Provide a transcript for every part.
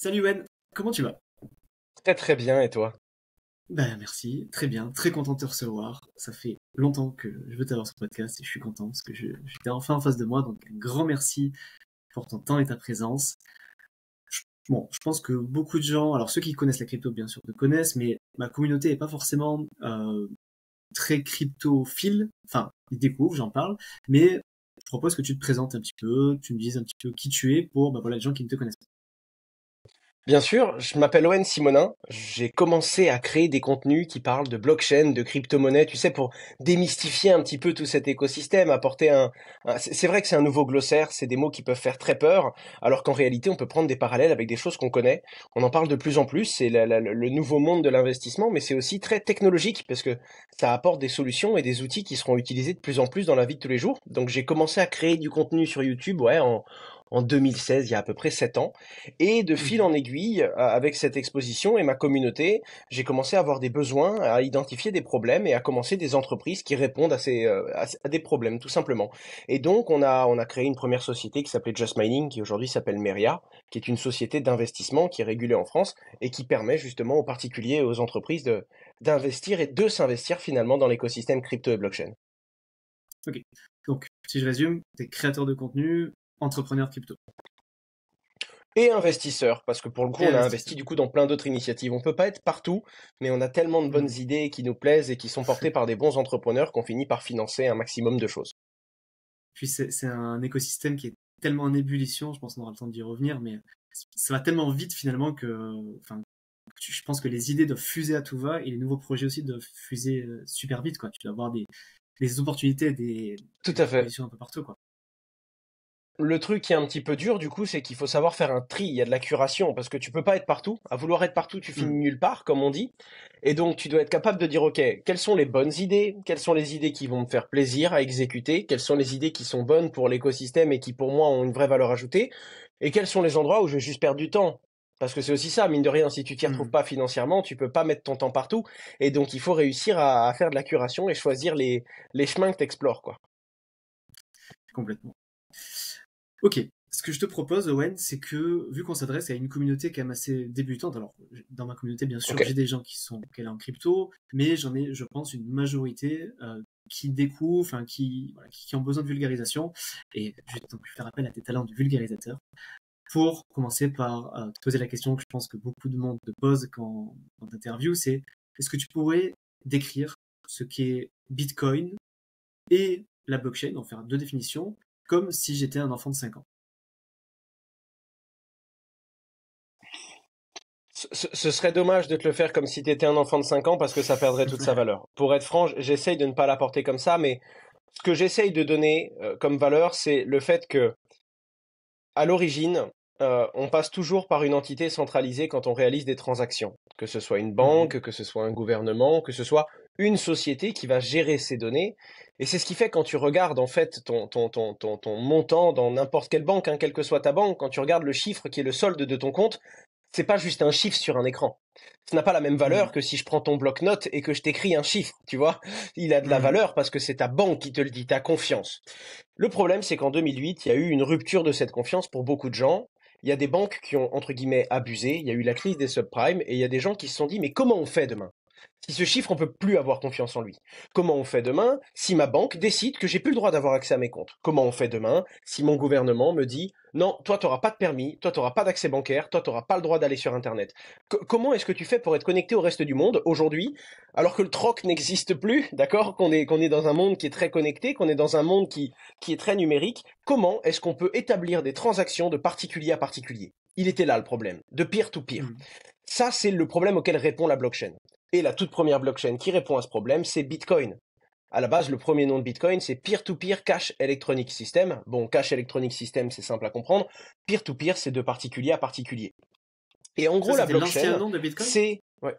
Salut Wen, comment tu vas? Très très bien, et toi? Ben merci, très bien, très content de te recevoir. Ça fait longtemps que je veux t'avoir sur le podcast et je suis content parce que j'étais enfin en face de moi, donc un grand merci pour ton temps et ta présence. Bon, je pense que beaucoup de gens, alors ceux qui connaissent la crypto bien sûr te connaissent, mais ma communauté est pas forcément très cryptophile, enfin ils découvrent, j'en parle, mais je propose que tu te présentes un petit peu, tu me dises un petit peu qui tu es pour voilà, les gens qui ne te connaissent pas. Bien sûr, je m'appelle Owen Simonin. J'ai commencé à créer des contenus qui parlent de blockchain, de crypto-monnaie, tu sais, pour démystifier un petit peu tout cet écosystème, apporter c'est vrai que c'est un nouveau glossaire, c'est des mots qui peuvent faire très peur, alors qu'en réalité, on peut prendre des parallèles avec des choses qu'on connaît. On en parle de plus en plus, c'est le nouveau monde de l'investissement, mais c'est aussi très technologique, parce que ça apporte des solutions et des outils qui seront utilisés de plus en plus dans la vie de tous les jours. Donc j'ai commencé à créer du contenu sur YouTube, ouais, en 2016, il y a à peu près 7 ans. Et de fil Mhm. en aiguille, avec cette exposition et ma communauté, j'ai commencé à avoir des besoins, à identifier des problèmes et à commencer des entreprises qui répondent à des problèmes, tout simplement. Et donc, on a créé une première société qui s'appelait Just Mining, qui aujourd'hui s'appelle Meria, qui est une société d'investissement qui est régulée en France et qui permet justement aux particuliers et aux entreprises d'investir et de s'investir finalement dans l'écosystème crypto et blockchain. Ok, donc si je résume, tu es créateur de contenu, entrepreneur crypto Et investisseurs, parce que pour le coup, et on a investisseur. investi du coup dans plein d'autres initiatives. On peut pas être partout, mais on a tellement de bonnes Mhm. idées qui nous plaisent et qui sont portées par des bons entrepreneurs qu'on finit par financer un maximum de choses. Puis c'est un écosystème qui est tellement en ébullition, je pense qu'on aura le temps d'y revenir, mais ça va tellement vite finalement enfin, je pense que les idées doivent fuser à tout va et les nouveaux projets aussi doivent fuser super vite, quoi. Tu dois avoir des opportunités, Tout des à fait. propositions un peu partout, quoi. Le truc qui est un petit peu dur, du coup, c'est qu'il faut savoir faire un tri. Il y a de la curation, parce que tu peux pas être partout. À vouloir être partout, tu finis Mhm. nulle part, comme on dit. Et donc, tu dois être capable de dire, OK, quelles sont les bonnes idées? Quelles sont les idées qui vont me faire plaisir à exécuter? Quelles sont les idées qui sont bonnes pour l'écosystème et qui, pour moi, ont une vraie valeur ajoutée? Et quels sont les endroits où je vais juste perdre du temps? Parce que c'est aussi ça, mine de rien, si tu t'y retrouves Mhm. pas financièrement, tu peux pas mettre ton temps partout. Et donc, il faut réussir à faire de la curation et choisir les chemins que t'explores, quoi. Complètement. Ok, ce que je te propose, Owen, c'est que vu qu'on s'adresse à une communauté quand même assez débutante, alors dans ma communauté, bien sûr, OK? j'ai des gens qui sont calés en crypto, mais j'en ai, je pense, une majorité qui découvrent, enfin voilà, qui ont besoin de vulgarisation, et je vais donc faire appel à tes talents de vulgarisateur pour commencer par te poser la question que je pense que beaucoup de monde te pose quand t'interviews, c'est est-ce que tu pourrais décrire ce qu'est Bitcoin et la blockchain, en faire deux définitions, comme si j'étais un enfant de 5 ans. Ce serait dommage de te le faire comme si tu étais un enfant de 5 ans parce que ça perdrait toute sa valeur. Pour être franc, j'essaye de ne pas l'apporter comme ça, mais ce que j'essaye de donner comme valeur, c'est le fait que, à l'origine, on passe toujours par une entité centralisée quand on réalise des transactions. Que ce soit une Mhm. banque, que ce soit un gouvernement, que ce soit une société qui va gérer ces données. Et c'est ce qui fait quand tu regardes en fait ton montant dans n'importe quelle banque, hein, quelle que soit ta banque, quand tu regardes le chiffre qui est le solde de ton compte, c'est pas juste un chiffre sur un écran. Ça n'a pas la même valeur Mhm. que si je prends ton bloc-notes et que je t'écris un chiffre, tu vois. Il a de la Mhm. valeur parce que c'est ta banque qui te le dit, ta confiance. Le problème, c'est qu'en 2008, il y a eu une rupture de cette confiance pour beaucoup de gens. Il y a des banques qui ont, entre guillemets, abusé. Il y a eu la crise des subprimes et il y a des gens qui se sont dit, mais comment on fait demain? Si ce chiffre, on peut plus avoir confiance en lui. Comment on fait demain si ma banque décide que j'ai plus le droit d'avoir accès à mes comptes? Comment on fait demain si mon gouvernement me dit non, toi t'auras pas de permis, toi t'auras pas d'accès bancaire, toi t'auras pas le droit d'aller sur Internet? Comment est-ce que tu fais pour être connecté au reste du monde aujourd'hui alors que le troc n'existe plus, d'accord? Qu'on est dans un monde qui est très connecté, qu'on est dans un monde qui est très numérique. Comment est-ce qu'on peut établir des transactions de particulier à particulier? Il était là le problème, de peer to peer. Mhm. Ça, c'est le problème auquel répond la blockchain. Et la toute première blockchain qui répond à ce problème, c'est Bitcoin. À la base, le premier nom de Bitcoin, c'est Peer-to-Peer Cash Electronic System. Bon, Cash Electronic System, c'est simple à comprendre. Peer-to-peer, c'est de particulier à particulier. Et en Ça, gros, la c'était l'ancien blockchain, nom de Bitcoin? c'est... Ouais.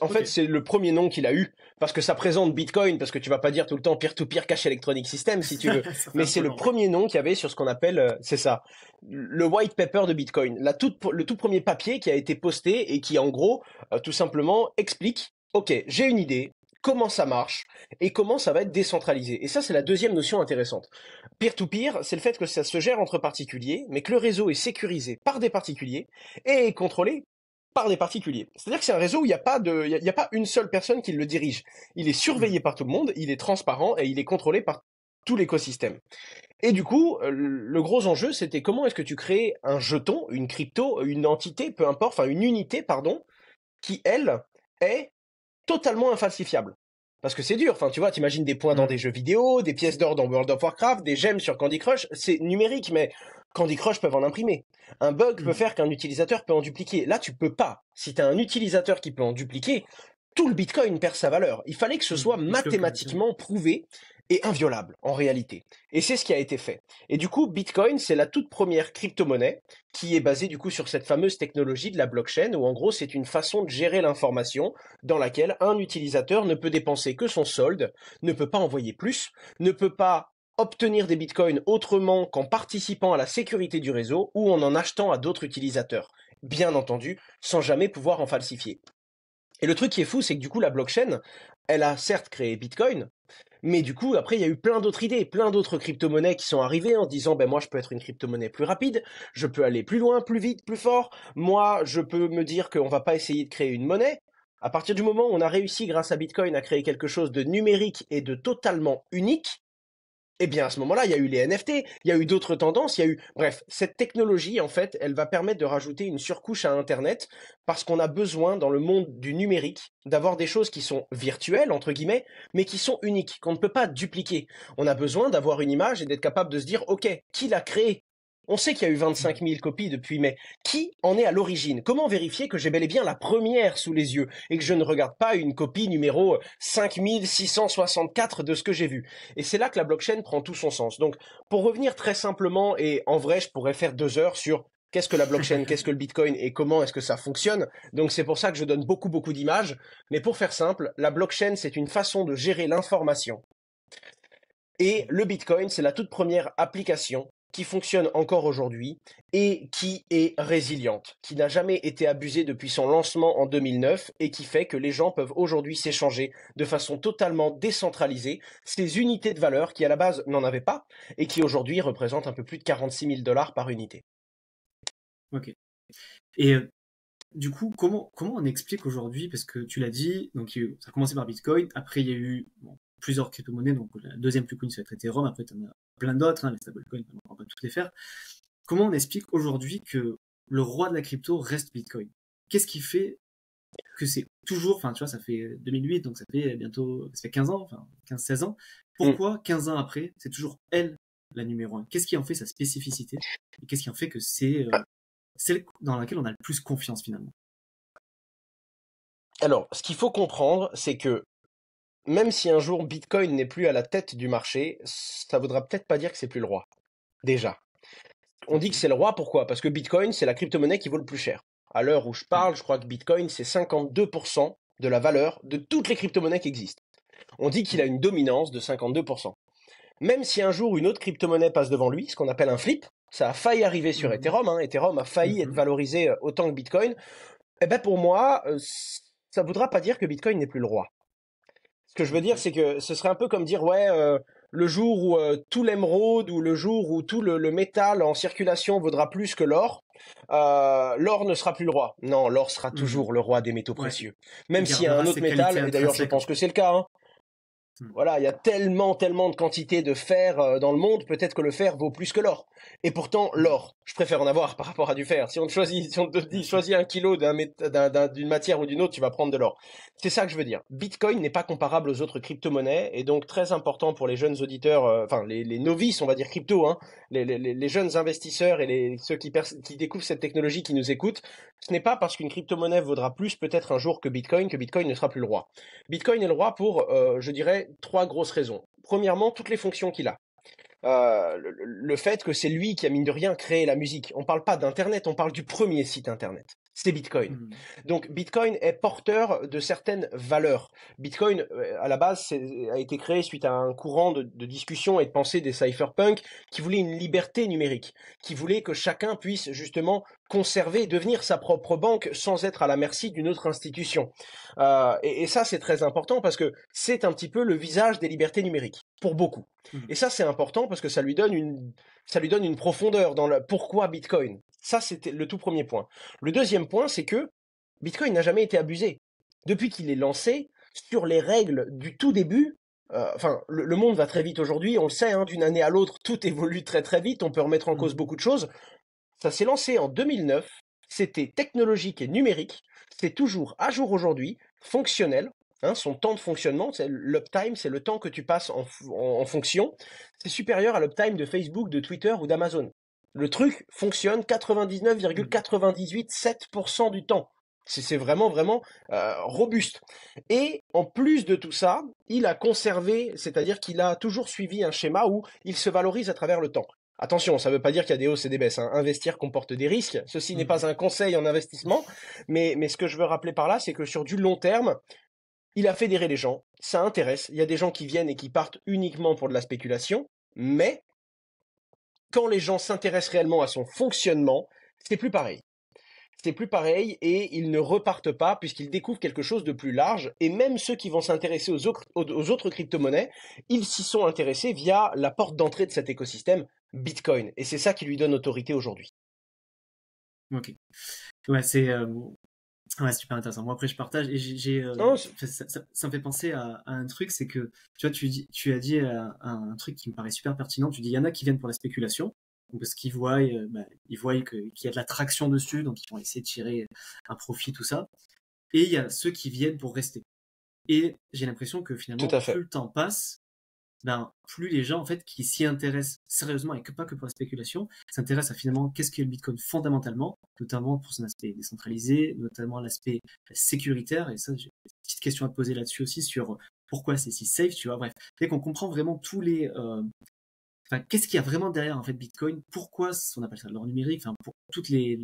En Ok. fait, c'est le premier nom qu'il a eu, parce que ça présente Bitcoin, parce que tu vas pas dire tout le temps peer-to-peer cash electronic system, si tu veux. Ça fait Mais un c'est peu le long, ouais. premier nom qu'il y avait sur ce qu'on appelle, c'est ça, le white paper de Bitcoin. Le tout premier papier qui a été posté et qui, en gros, tout simplement explique, OK, j'ai une idée. comment ça marche et comment ça va être décentralisé. Et ça, c'est la deuxième notion intéressante. Peer-to-peer, c'est le fait que ça se gère entre particuliers, mais que le réseau est sécurisé par des particuliers et est contrôlé par des particuliers. C'est-à-dire que c'est un réseau où il y a pas une seule personne qui le dirige. Il est surveillé par tout le monde, il est transparent et il est contrôlé par tout l'écosystème. Et du coup, le gros enjeu, c'était comment est-ce que tu crées un jeton, une crypto, une entité, peu importe, enfin une unité, pardon, qui, elle, est totalement infalsifiable. Parce que c'est dur, enfin tu vois, t'imagines des points dans des jeux vidéo, des pièces d'or dans World of Warcraft, des gemmes sur Candy Crush, c'est numérique, mais Candy Crush peuvent en imprimer. Un bug peut faire qu'un utilisateur peut en dupliquer. Là, tu peux pas. Si t'as un utilisateur qui peut en dupliquer, tout le Bitcoin perd sa valeur. Il fallait que ce soit mathématiquement prouvé et inviolable en réalité. Et c'est ce qui a été fait. Et du coup, Bitcoin, c'est la toute première crypto-monnaie qui est basée du coup sur cette fameuse technologie de la blockchain où en gros, c'est une façon de gérer l'information dans laquelle un utilisateur ne peut dépenser que son solde, ne peut pas envoyer plus, ne peut pas obtenir des bitcoins autrement qu'en participant à la sécurité du réseau ou en achetant à d'autres utilisateurs. Bien entendu, sans jamais pouvoir en falsifier. Et le truc qui est fou, c'est que du coup, la blockchain, elle a certes créé Bitcoin, mais du coup, après, il y a eu plein d'autres idées, plein d'autres crypto-monnaies qui sont arrivées en disant, ben moi, je peux être une crypto-monnaie plus rapide, je peux aller plus loin, plus vite, plus fort. Moi, je peux me dire qu'on va pas essayer de créer une monnaie. À partir du moment où on a réussi, grâce à Bitcoin, à créer quelque chose de numérique et de totalement unique, eh bien, à ce moment-là, il y a eu les NFT, il y a eu d'autres tendances, il y a eu... Bref, cette technologie, en fait, elle va permettre de rajouter une surcouche à Internet parce qu'on a besoin, dans le monde du numérique, d'avoir des choses qui sont virtuelles, entre guillemets, mais qui sont uniques, qu'on ne peut pas dupliquer. On a besoin d'avoir une image et d'être capable de se dire, OK, qui l'a créée? On sait qu'il y a eu 25 000 copies depuis, mais qui en est à l'origine? Comment vérifier que j'ai bel et bien la première sous les yeux et que je ne regarde pas une copie numéro 5664 de ce que j'ai vu? Et c'est là que la blockchain prend tout son sens. Donc, pour revenir très simplement, et en vrai, je pourrais faire 2 heures sur qu'est-ce que la blockchain, qu'est-ce que le Bitcoin et comment est-ce que ça fonctionne. Donc, c'est pour ça que je donne beaucoup d'images. Mais pour faire simple, la blockchain, c'est une façon de gérer l'information. Et le Bitcoin, c'est la toute première application qui fonctionne encore aujourd'hui et qui est résiliente, qui n'a jamais été abusée depuis son lancement en 2009 et qui fait que les gens peuvent aujourd'hui s'échanger de façon totalement décentralisée ces unités de valeur qui à la base n'en avaient pas et qui aujourd'hui représentent un peu plus de 46 000 $ par unité. Ok. Et du coup, comment on explique aujourd'hui, parce que tu l'as dit, donc ça a commencé par Bitcoin, après il y a eu plusieurs crypto-monnaies, donc la deuxième plus connue ça va être Ethereum, après tu en as plein d'autres, les stablecoins, on va pas toutes les faire. Comment on explique aujourd'hui que le roi de la crypto reste Bitcoin? Qu'est-ce qui fait que c'est toujours, enfin tu vois, ça fait 2008, donc ça fait bientôt, ça fait 15 ans, enfin 15-16 ans. Pourquoi 15 ans après, c'est toujours elle la numéro 1? Qu'est-ce qui en fait sa spécificité? Et qu'est-ce qui en fait que c'est celle dans laquelle on a le plus confiance finalement? Alors, ce qu'il faut comprendre, c'est que même si un jour Bitcoin n'est plus à la tête du marché, ça voudra peut-être pas dire que c'est plus le roi. Déjà. On dit que c'est le roi, pourquoi? Parce que Bitcoin, c'est la crypto-monnaie qui vaut le plus cher. À l'heure où je parle, je crois que Bitcoin, c'est 52% de la valeur de toutes les crypto-monnaies qui existent. On dit qu'il a une dominance de 52%. Même si un jour une autre crypto-monnaie passe devant lui, ce qu'on appelle un flip, ça a failli arriver sur Ethereum, Ethereum a failli être valorisé autant que Bitcoin, eh ben pour moi, ça voudra pas dire que Bitcoin n'est plus le roi. Ce que je veux dire, c'est que ce serait un peu comme dire, ouais, le jour où tout l'émeraude ou le jour où tout le métal en circulation vaudra plus que l'or, l'or ne sera plus le roi. Non, l'or sera toujours le roi des métaux précieux. Même s'il y a un autre métal, et d'ailleurs je pense que c'est le cas, Voilà, il y a tellement de quantité de fer dans le monde, peut-être que le fer vaut plus que l'or. Et pourtant, l'or, je préfère en avoir par rapport à du fer. Si on te dit choisis 1 kilo d'une matière ou d'une autre, tu vas prendre de l'or. C'est ça que je veux dire. Bitcoin n'est pas comparable aux autres crypto-monnaies, et donc très important pour les jeunes auditeurs, enfin les novices, on va dire crypto, les jeunes investisseurs et ceux qui découvrent cette technologie, qui nous écoutent. Ce n'est pas parce qu'une crypto-monnaie vaudra plus peut-être un jour que Bitcoin ne sera plus le roi. Bitcoin est le roi pour, je dirais, 3 grosses raisons. Premièrement, toutes les fonctions qu'il a. Le fait que c'est lui qui a, mine de rien, créé la musique. On parle pas d'Internet, on parle du premier site Internet. c'est Bitcoin. Hmm. Donc Bitcoin est porteur de certaines valeurs. Bitcoin, à la base, a été créé suite à un courant de discussion et de pensée des cypherpunks qui voulaient une liberté numérique, qui voulaient que chacun puisse justement conserver, devenir sa propre banque sans être à la merci d'une autre institution. Et ça, c'est très important parce que c'est un petit peu le visage des libertés numériques, pour beaucoup. Hmm. Et ça, c'est important parce que ça lui donne une profondeur dans le pourquoi Bitcoin. Ça, c'était le tout premier point. Le deuxième point, c'est que Bitcoin n'a jamais été abusé. Depuis qu'il est lancé, sur les règles du tout début, le monde va très vite aujourd'hui, on le sait, hein, d'une année à l'autre, tout évolue très très vite, on peut remettre en cause Hmm. beaucoup de choses. Ça s'est lancé en 2009, c'était technologique et numérique, c'est toujours à jour aujourd'hui, fonctionnel, hein, son temps de fonctionnement, c'est l'uptime, c'est le temps que tu passes en fonction, c'est supérieur à l'uptime de Facebook, de Twitter ou d'Amazon. Le truc fonctionne Hmm. 99,987% du temps. C'est vraiment, vraiment robuste. Et en plus de tout ça, il a conservé, c'est-à-dire qu'il a toujours suivi un schéma où il se valorise à travers le temps. Attention, ça ne veut pas dire qu'il y a des hausses et des baisses, hein. Investir comporte des risques. Ceci n'est Hmm. pas un conseil en investissement, mais ce que je veux rappeler par là, c'est que sur du long terme, il a fédéré les gens. Ça intéresse. Il y a des gens qui viennent et qui partent uniquement pour de la spéculation, mais quand les gens s'intéressent réellement à son fonctionnement, c'est plus pareil. C'est plus pareil et ils ne repartent pas puisqu'ils découvrent quelque chose de plus large. Et même ceux qui vont s'intéresser aux autres crypto-monnaies, ils s'y sont intéressés via la porte d'entrée de cet écosystème, Bitcoin. Et c'est ça qui lui donne autorité aujourd'hui. Ok. Ouais, c'est ouais, super intéressant. Moi, après, je partage et Non, ça me fait penser à un truc, c'est que tu vois, tu as dit un truc qui me paraît super pertinent. Tu dis, il y en a qui viennent pour la spéculation, donc parce qu'ils voient, ils voient qu'il y a de la traction dessus, donc ils vont essayer de tirer un profit, tout ça. Et il y a ceux qui viennent pour rester. Et j'ai l'impression que tout finalement, à plus fait. le temps passe, ben, plus les gens en fait qui s'y intéressent sérieusement et que pas que pour la spéculation, s'intéressent à finalement qu'est-ce qu'est le Bitcoin fondamentalement, notamment pour son aspect décentralisé, notamment l'aspect sécuritaire. Et ça, j'ai une petite question à te poser là-dessus aussi sur pourquoi c'est si safe, tu vois. Bref, fait qu'on comprend vraiment tous les, enfin, qu'est-ce qu'il y a vraiment derrière en fait Bitcoin, pourquoi on appelle ça de l'or numérique, enfin pour toutes les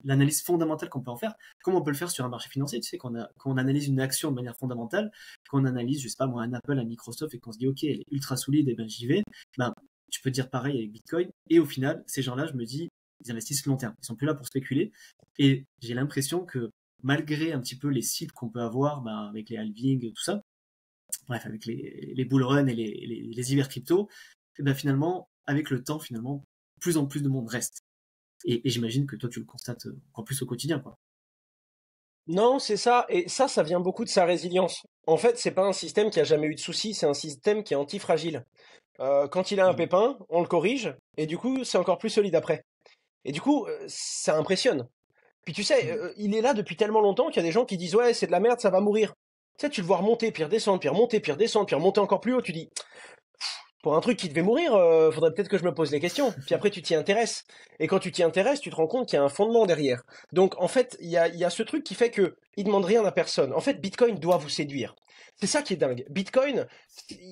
l'analyse fondamentale qu'on peut en faire, comme on peut le faire sur un marché financier, tu sais, quand on analyse une action de manière fondamentale, quand on analyse, je sais pas moi, un Apple, un Microsoft, et qu'on se dit, ok, elle est ultra solide, et ben j'y vais, ben, tu peux dire pareil avec Bitcoin, et au final, ces gens-là, je me dis, ils investissent long terme, ils sont plus là pour spéculer, et j'ai l'impression que malgré un petit peu les cycles qu'on peut avoir, ben, avec les halvings, tout ça, bref, avec les bull runs et les hivers crypto, et ben finalement, avec le temps, finalement, plus en plus de monde reste. Et j'imagine que toi, tu le constates encore plus au quotidien, quoi. Non, c'est ça. Et ça vient beaucoup de sa résilience. En fait, c'est pas un système qui a jamais eu de soucis, c'est un système qui est antifragile. Quand il a un Mm. pépin, on le corrige, et du coup, c'est encore plus solide après. Et du coup, ça impressionne. Puis tu sais, Mm. il est là depuis tellement longtemps qu'il y a des gens qui disent ouais, c'est de la merde, ça va mourir. Tu sais, tu le vois remonter, puis redescendre, puis remonter, puis redescendre, puis remonter encore plus haut, tu dis pour un truc qui devait mourir, faudrait peut-être que je me pose les questions. Puis après, tu t'y intéresses. Et quand tu t'y intéresses, tu te rends compte qu'il y a un fondement derrière. Donc, en fait, il y a ce truc qui fait que il demande rien à personne. En fait, Bitcoin doit vous séduire. C'est ça qui est dingue. Bitcoin,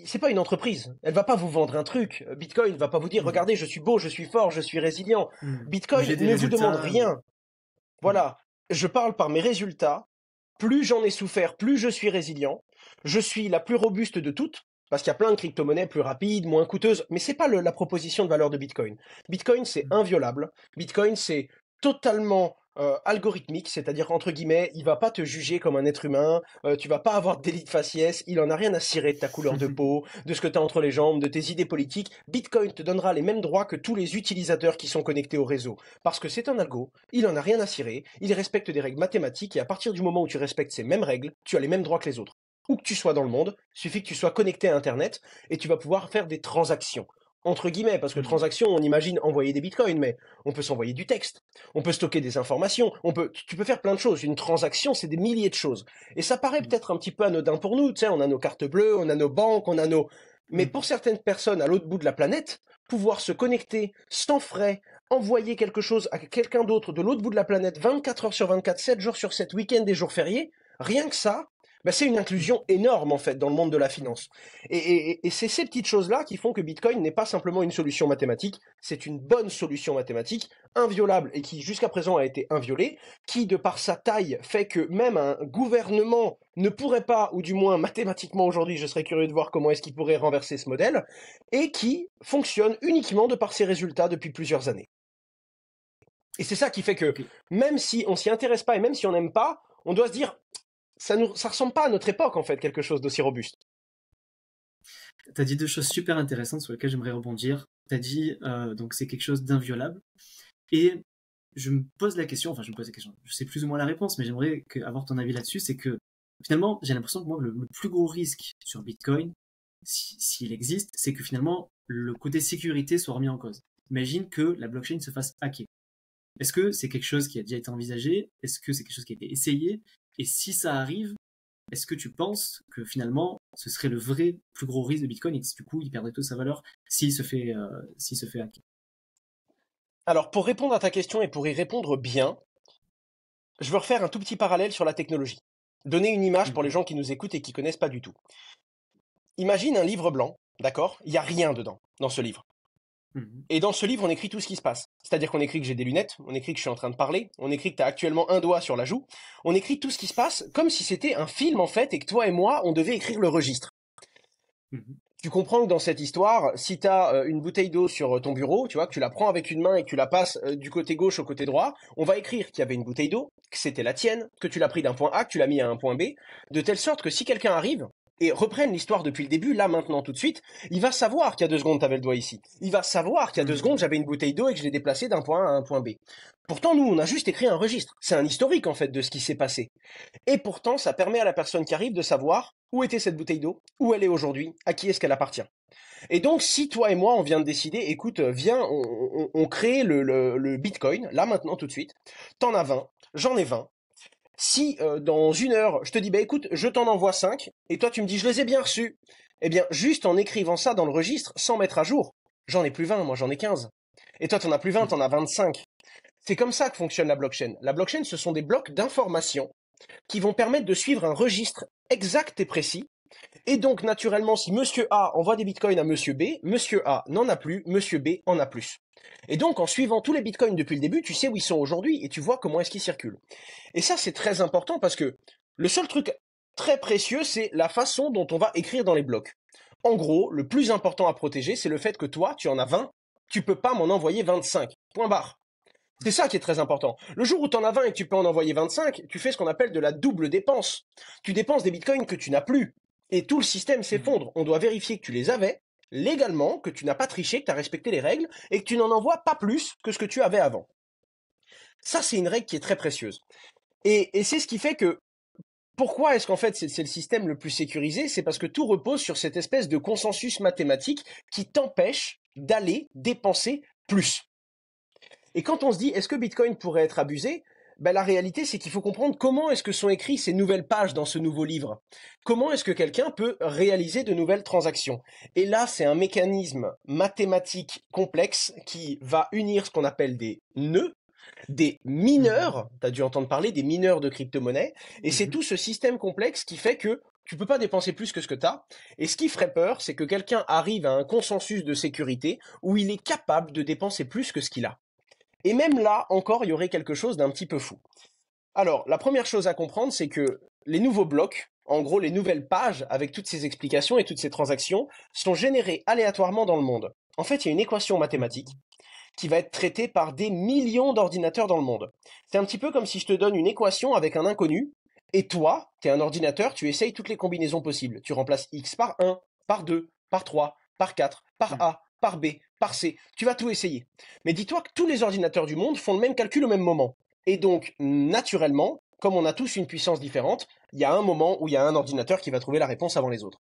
c'est pas une entreprise. Elle va pas vous vendre un truc. Bitcoin va pas vous dire, Mm. regardez, je suis beau, je suis fort, je suis résilient. Mm. Bitcoin J'ai des ne vous demande résultats. rien. Mm. Voilà. Je parle par mes résultats. Plus j'en ai souffert, plus je suis résilient. Je suis la plus robuste de toutes, parce qu'il y a plein de crypto-monnaies plus rapides, moins coûteuses, mais c'est pas la proposition de valeur de Bitcoin. Bitcoin, c'est Mm. inviolable. Bitcoin, c'est totalement algorithmique, c'est-à-dire entre guillemets, il va pas te juger comme un être humain, tu vas pas avoir de délit de faciès, il en a rien à cirer de ta couleur de peau, de ce que tu as entre les jambes, de tes idées politiques. Bitcoin te donnera les mêmes droits que tous les utilisateurs qui sont connectés au réseau, parce que c'est un algo, il en a rien à cirer, il respecte des règles mathématiques et à partir du moment où tu respectes ces mêmes règles, tu as les mêmes droits que les autres. Où que tu sois dans le monde, il suffit que tu sois connecté à Internet et tu vas pouvoir faire des transactions. Entre guillemets, parce que Mm. transaction, on imagine envoyer des bitcoins, mais on peut s'envoyer du texte, on peut stocker des informations, tu peux faire plein de choses. Une transaction, c'est des milliers de choses. Et ça paraît Mm. peut-être un petit peu anodin pour nous, tu sais, on a nos cartes bleues, on a nos banques, on a nos... Mais Mm. pour certaines personnes à l'autre bout de la planète, pouvoir se connecter sans frais, envoyer quelque chose à quelqu'un d'autre de l'autre bout de la planète 24 heures sur 24, 7 jours sur 7, week-end et jours fériés, rien que ça, bah, c'est une inclusion énorme en fait dans le monde de la finance. Et c'est ces petites choses-là qui font que Bitcoin n'est pas simplement une solution mathématique, c'est une bonne solution mathématique, inviolable et qui jusqu'à présent a été inviolée, qui de par sa taille fait que même un gouvernement ne pourrait pas, ou du moins mathématiquement aujourd'hui, je serais curieux de voir comment est-ce qu'il pourrait renverser ce modèle, et qui fonctionne uniquement de par ses résultats depuis plusieurs années. Et c'est ça qui fait que Ok. même si on s'y intéresse pas et même si on n'aime pas, on doit se dire ça ressemble pas à notre époque en fait, quelque chose d'aussi robuste. Tu as dit deux choses super intéressantes sur lesquelles j'aimerais rebondir. Tu as dit donc c'est quelque chose d'inviolable. Et je me pose la question, enfin je me pose la question, je sais plus ou moins la réponse, mais j'aimerais avoir ton avis là-dessus, c'est que finalement j'ai l'impression que moi le plus gros risque sur Bitcoin, s'il existe, c'est que finalement le côté sécurité soit remis en cause. Imagine que la blockchain se fasse hacker. Est-ce que c'est quelque chose qui a déjà été envisagé? Est-ce que c'est quelque chose qui a été essayé? Et si ça arrive, est-ce que tu penses que finalement ce serait le vrai plus gros risque de Bitcoin et que du coup il perdrait toute sa valeur s'il se fait hacker? Alors pour répondre à ta question et pour y répondre bien, je veux refaire un tout petit parallèle sur la technologie. Donner une image pour les Mhm. gens qui nous écoutent et qui connaissent pas du tout. Imagine un livre blanc, d'accord? Il y a rien dedans dans ce livre. Mhm. Et dans ce livre, on écrit tout ce qui se passe. C'est-à-dire qu'on écrit que j'ai des lunettes, on écrit que je suis en train de parler, on écrit que tu as actuellement un doigt sur la joue, on écrit tout ce qui se passe comme si c'était un film en fait et que toi et moi, on devait écrire le registre. Mhm. Tu comprends que dans cette histoire, si tu as une bouteille d'eau sur ton bureau, tu vois, que tu la prends avec une main et que tu la passes du côté gauche au côté droit, on va écrire qu'il y avait une bouteille d'eau, que c'était la tienne, que tu l'as pris d'un point A, que tu l'as mis à un point B, de telle sorte que si quelqu'un arrive et reprenne l'histoire depuis le début, là maintenant tout de suite, il va savoir qu'il y a 2 secondes tu avais le doigt ici. Il va savoir qu'il y a 2 secondes Mhm. j'avais une bouteille d'eau et que je l'ai déplacée d'un point A à un point B. Pourtant, nous, on a juste écrit un registre. C'est un historique en fait de ce qui s'est passé. Et pourtant, ça permet à la personne qui arrive de savoir où était cette bouteille d'eau, où elle est aujourd'hui, à qui est-ce qu'elle appartient. Et donc, si toi et moi, on vient de décider, écoute, viens, on crée le Bitcoin, là maintenant, tout de suite, t'en as 20, j'en ai 20. Si dans 1 heure, je te dis, bah écoute, je t'en envoie 5, et toi tu me dis, je les ai bien reçus, eh bien, juste en écrivant ça dans le registre, sans mettre à jour, j'en ai plus 20, moi j'en ai 15. Et toi, t'en as plus 20, t'en Mhm. as 25. C'est comme ça que fonctionne la blockchain. La blockchain, ce sont des blocs d'informations qui vont permettre de suivre un registre exact et précis. Et donc, naturellement, si Monsieur A envoie des bitcoins à Monsieur B, Monsieur A n'en a plus, Monsieur B en a plus. Et donc, en suivant tous les bitcoins depuis le début, tu sais où ils sont aujourd'hui et tu vois comment est-ce qu'ils circulent. Et ça, c'est très important parce que le seul truc très précieux, c'est la façon dont on va écrire dans les blocs. En gros, le plus important à protéger, c'est le fait que toi, tu en as 20, tu peux pas m'en envoyer 25. Point barre. C'est ça qui est très important. Le jour où tu en as 20 et que tu peux en envoyer 25, tu fais ce qu'on appelle de la double dépense. Tu dépenses des bitcoins que tu n'as plus. Et tout le système Mhm. s'effondre. On doit vérifier que tu les avais légalement, que tu n'as pas triché, que tu as respecté les règles et que tu n'en envoies pas plus que ce que tu avais avant. Ça, c'est une règle qui est très précieuse. Et c'est ce qui fait que pourquoi est-ce qu'en fait c'est le système le plus sécurisé? C'est parce que tout repose sur cette espèce de consensus mathématique qui t'empêche d'aller dépenser plus. Et quand on se dit est-ce que Bitcoin pourrait être abusé, ben, la réalité c'est qu'il faut comprendre comment est-ce que sont écrites ces nouvelles pages dans ce nouveau livre. Comment est-ce que quelqu'un peut réaliser de nouvelles transactions? Et là c'est un mécanisme mathématique complexe qui va unir ce qu'on appelle des nœuds, des Mhm. mineurs, tu as dû entendre parler des mineurs de crypto-monnaie, et c'est Mhm. tout ce système complexe qui fait que tu peux pas dépenser plus que ce que tu as. Et ce qui ferait peur, c'est que quelqu'un arrive à un consensus de sécurité où il est capable de dépenser plus que ce qu'il a. Et même là, encore, il y aurait quelque chose d'un petit peu fou. Alors, la première chose à comprendre, c'est que les nouveaux blocs, en gros les nouvelles pages avec toutes ces explications et toutes ces transactions, sont générées aléatoirement dans le monde. En fait, il y a une équation mathématique Mhm. qui va être traitée par des millions d'ordinateurs dans le monde. C'est un petit peu comme si je te donne une équation avec un inconnu, et toi, tu es un ordinateur, tu essayes toutes les combinaisons possibles. Tu remplaces x par 1, par 2, par 3, par 4, par Mhm. A, par B, par C. Tu vas tout essayer. Mais dis-toi que tous les ordinateurs du monde font le même calcul au même moment. Et donc, naturellement, comme on a tous une puissance différente, il y a un moment où il y a un ordinateur qui va trouver la réponse avant les autres.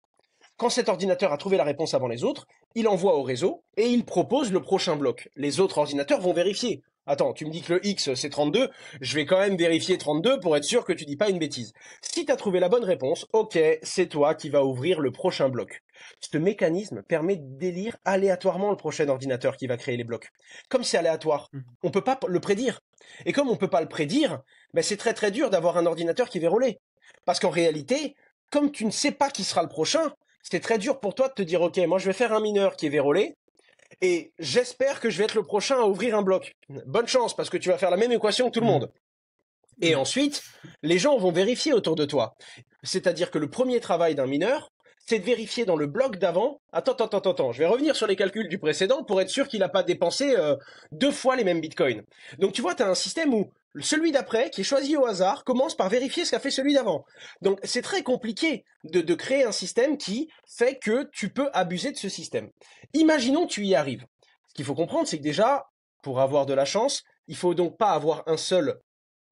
Quand cet ordinateur a trouvé la réponse avant les autres, il envoie au réseau et il propose le prochain bloc. Les autres ordinateurs vont vérifier. Attends, tu me dis que le X c'est 32, je vais quand même vérifier 32 pour être sûr que tu dis pas une bêtise. Si tu as trouvé la bonne réponse, ok, c'est toi qui vas ouvrir le prochain bloc. Ce mécanisme permet d'élire aléatoirement le prochain ordinateur qui va créer les blocs. Comme c'est aléatoire, Mhm. on peut pas le prédire. Et comme on peut pas le prédire, ben c'est très très dur d'avoir un ordinateur qui est vérolé. Parce qu'en réalité, comme tu ne sais pas qui sera le prochain, c'était très dur pour toi de te dire, ok, moi je vais faire un mineur qui est vérolé, et j'espère que je vais être le prochain à ouvrir un bloc. Bonne chance, parce que tu vas faire la même équation que tout le monde. Et ensuite, les gens vont vérifier autour de toi. C'est-à-dire que le premier travail d'un mineur, c'est de vérifier dans le bloc d'avant. Attends, je vais revenir sur les calculs du précédent pour être sûr qu'il n'a pas dépensé 2 fois les mêmes bitcoins. Donc tu vois, tu as un système où celui d'après, qui est choisi au hasard, commence par vérifier ce qu'a fait celui d'avant. Donc c'est très compliqué de créer un système qui fait que tu peux abuser de ce système. Imaginons que tu y arrives. Ce qu'il faut comprendre, c'est que déjà, pour avoir de la chance, il faut donc pas avoir un seul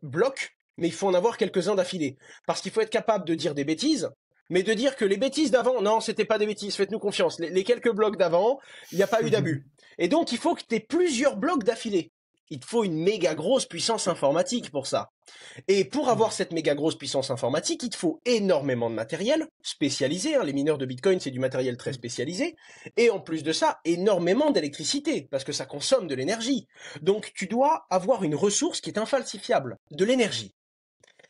bloc, mais il faut en avoir quelques-uns d'affilée. Parce qu'il faut être capable de dire des bêtises, mais de dire que les bêtises d'avant, non, c'était pas des bêtises, faites-nous confiance. Les quelques blocs d'avant, il n'y a pas eu d'abus. Et donc, il faut que tu aies plusieurs blocs d'affilée. Il te faut une méga grosse puissance informatique pour ça. Et pour avoir cette méga grosse puissance informatique, il te faut énormément de matériel spécialisé. Les mineurs de Bitcoin, c'est du matériel très spécialisé. Et en plus de ça, énormément d'électricité, parce que ça consomme de l'énergie. Donc tu dois avoir une ressource qui est infalsifiable, de l'énergie.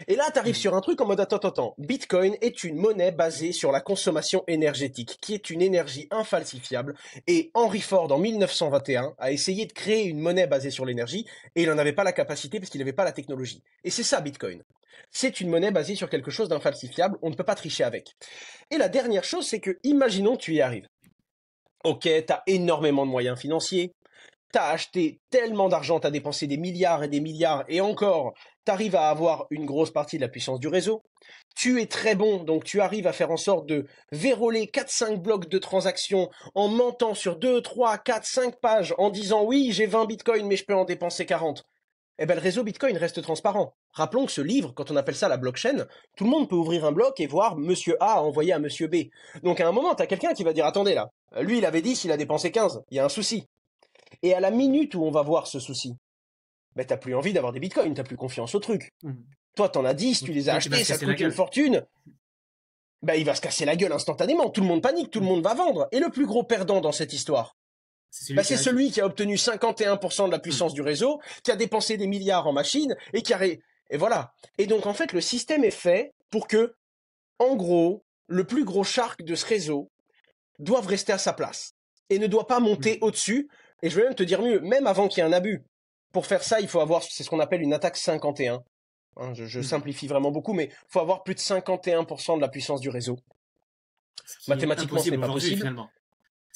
Et là, tu arrives sur un truc en mode attends. Bitcoin est une monnaie basée sur la consommation énergétique, qui est une énergie infalsifiable. Et Henry Ford, en 1921, a essayé de créer une monnaie basée sur l'énergie, et il n'en avait pas la capacité parce qu'il n'avait pas la technologie. Et c'est ça, Bitcoin. C'est une monnaie basée sur quelque chose d'infalsifiable, on ne peut pas tricher avec. Et la dernière chose, c'est que, imaginons que tu y arrives. Ok, t'as énormément de moyens financiers, t'as acheté tellement d'argent, t'as dépensé des milliards, et encore, t'arrives à avoir une grosse partie de la puissance du réseau. Tu es très bon, donc tu arrives à faire en sorte de verrouiller 4-5 blocs de transactions en mentant sur 2, 3, 4, 5 pages en disant oui, j'ai 20 bitcoins, mais je peux en dépenser 40. Eh ben, le réseau Bitcoin reste transparent. Rappelons que ce livre, quand on appelle ça la blockchain, tout le monde peut ouvrir un bloc et voir Monsieur A a envoyé à Monsieur B. Donc à un moment, t'as quelqu'un qui va dire, attendez là, lui il avait 10, il a dépensé 15, il y a un souci. Et à la minute où on va voir ce souci, ben t'as plus envie d'avoir des bitcoins, t'as plus confiance au truc. Toi, t'en as 10, tu les as achetés, ça te coûte une fortune. Ben il va se casser la gueule instantanément, tout le monde panique, tout le monde va vendre. Et le plus gros perdant dans cette histoire, c'est celui qui a obtenu 51% de la puissance du réseau, qui a dépensé des milliards en machines, et qui a... Et voilà. Et donc en fait, le système est fait pour que, en gros, le plus gros shark de ce réseau doive rester à sa place. Et ne doit pas monter au-dessus. Et je vais même te dire mieux, même avant qu'il y ait un abus. Pour faire ça, il faut avoir, c'est ce qu'on appelle une attaque 51. Je simplifie vraiment beaucoup, mais il faut avoir plus de 51% de la puissance du réseau. Mathématiquement, ce n'est pas possible. Finalement.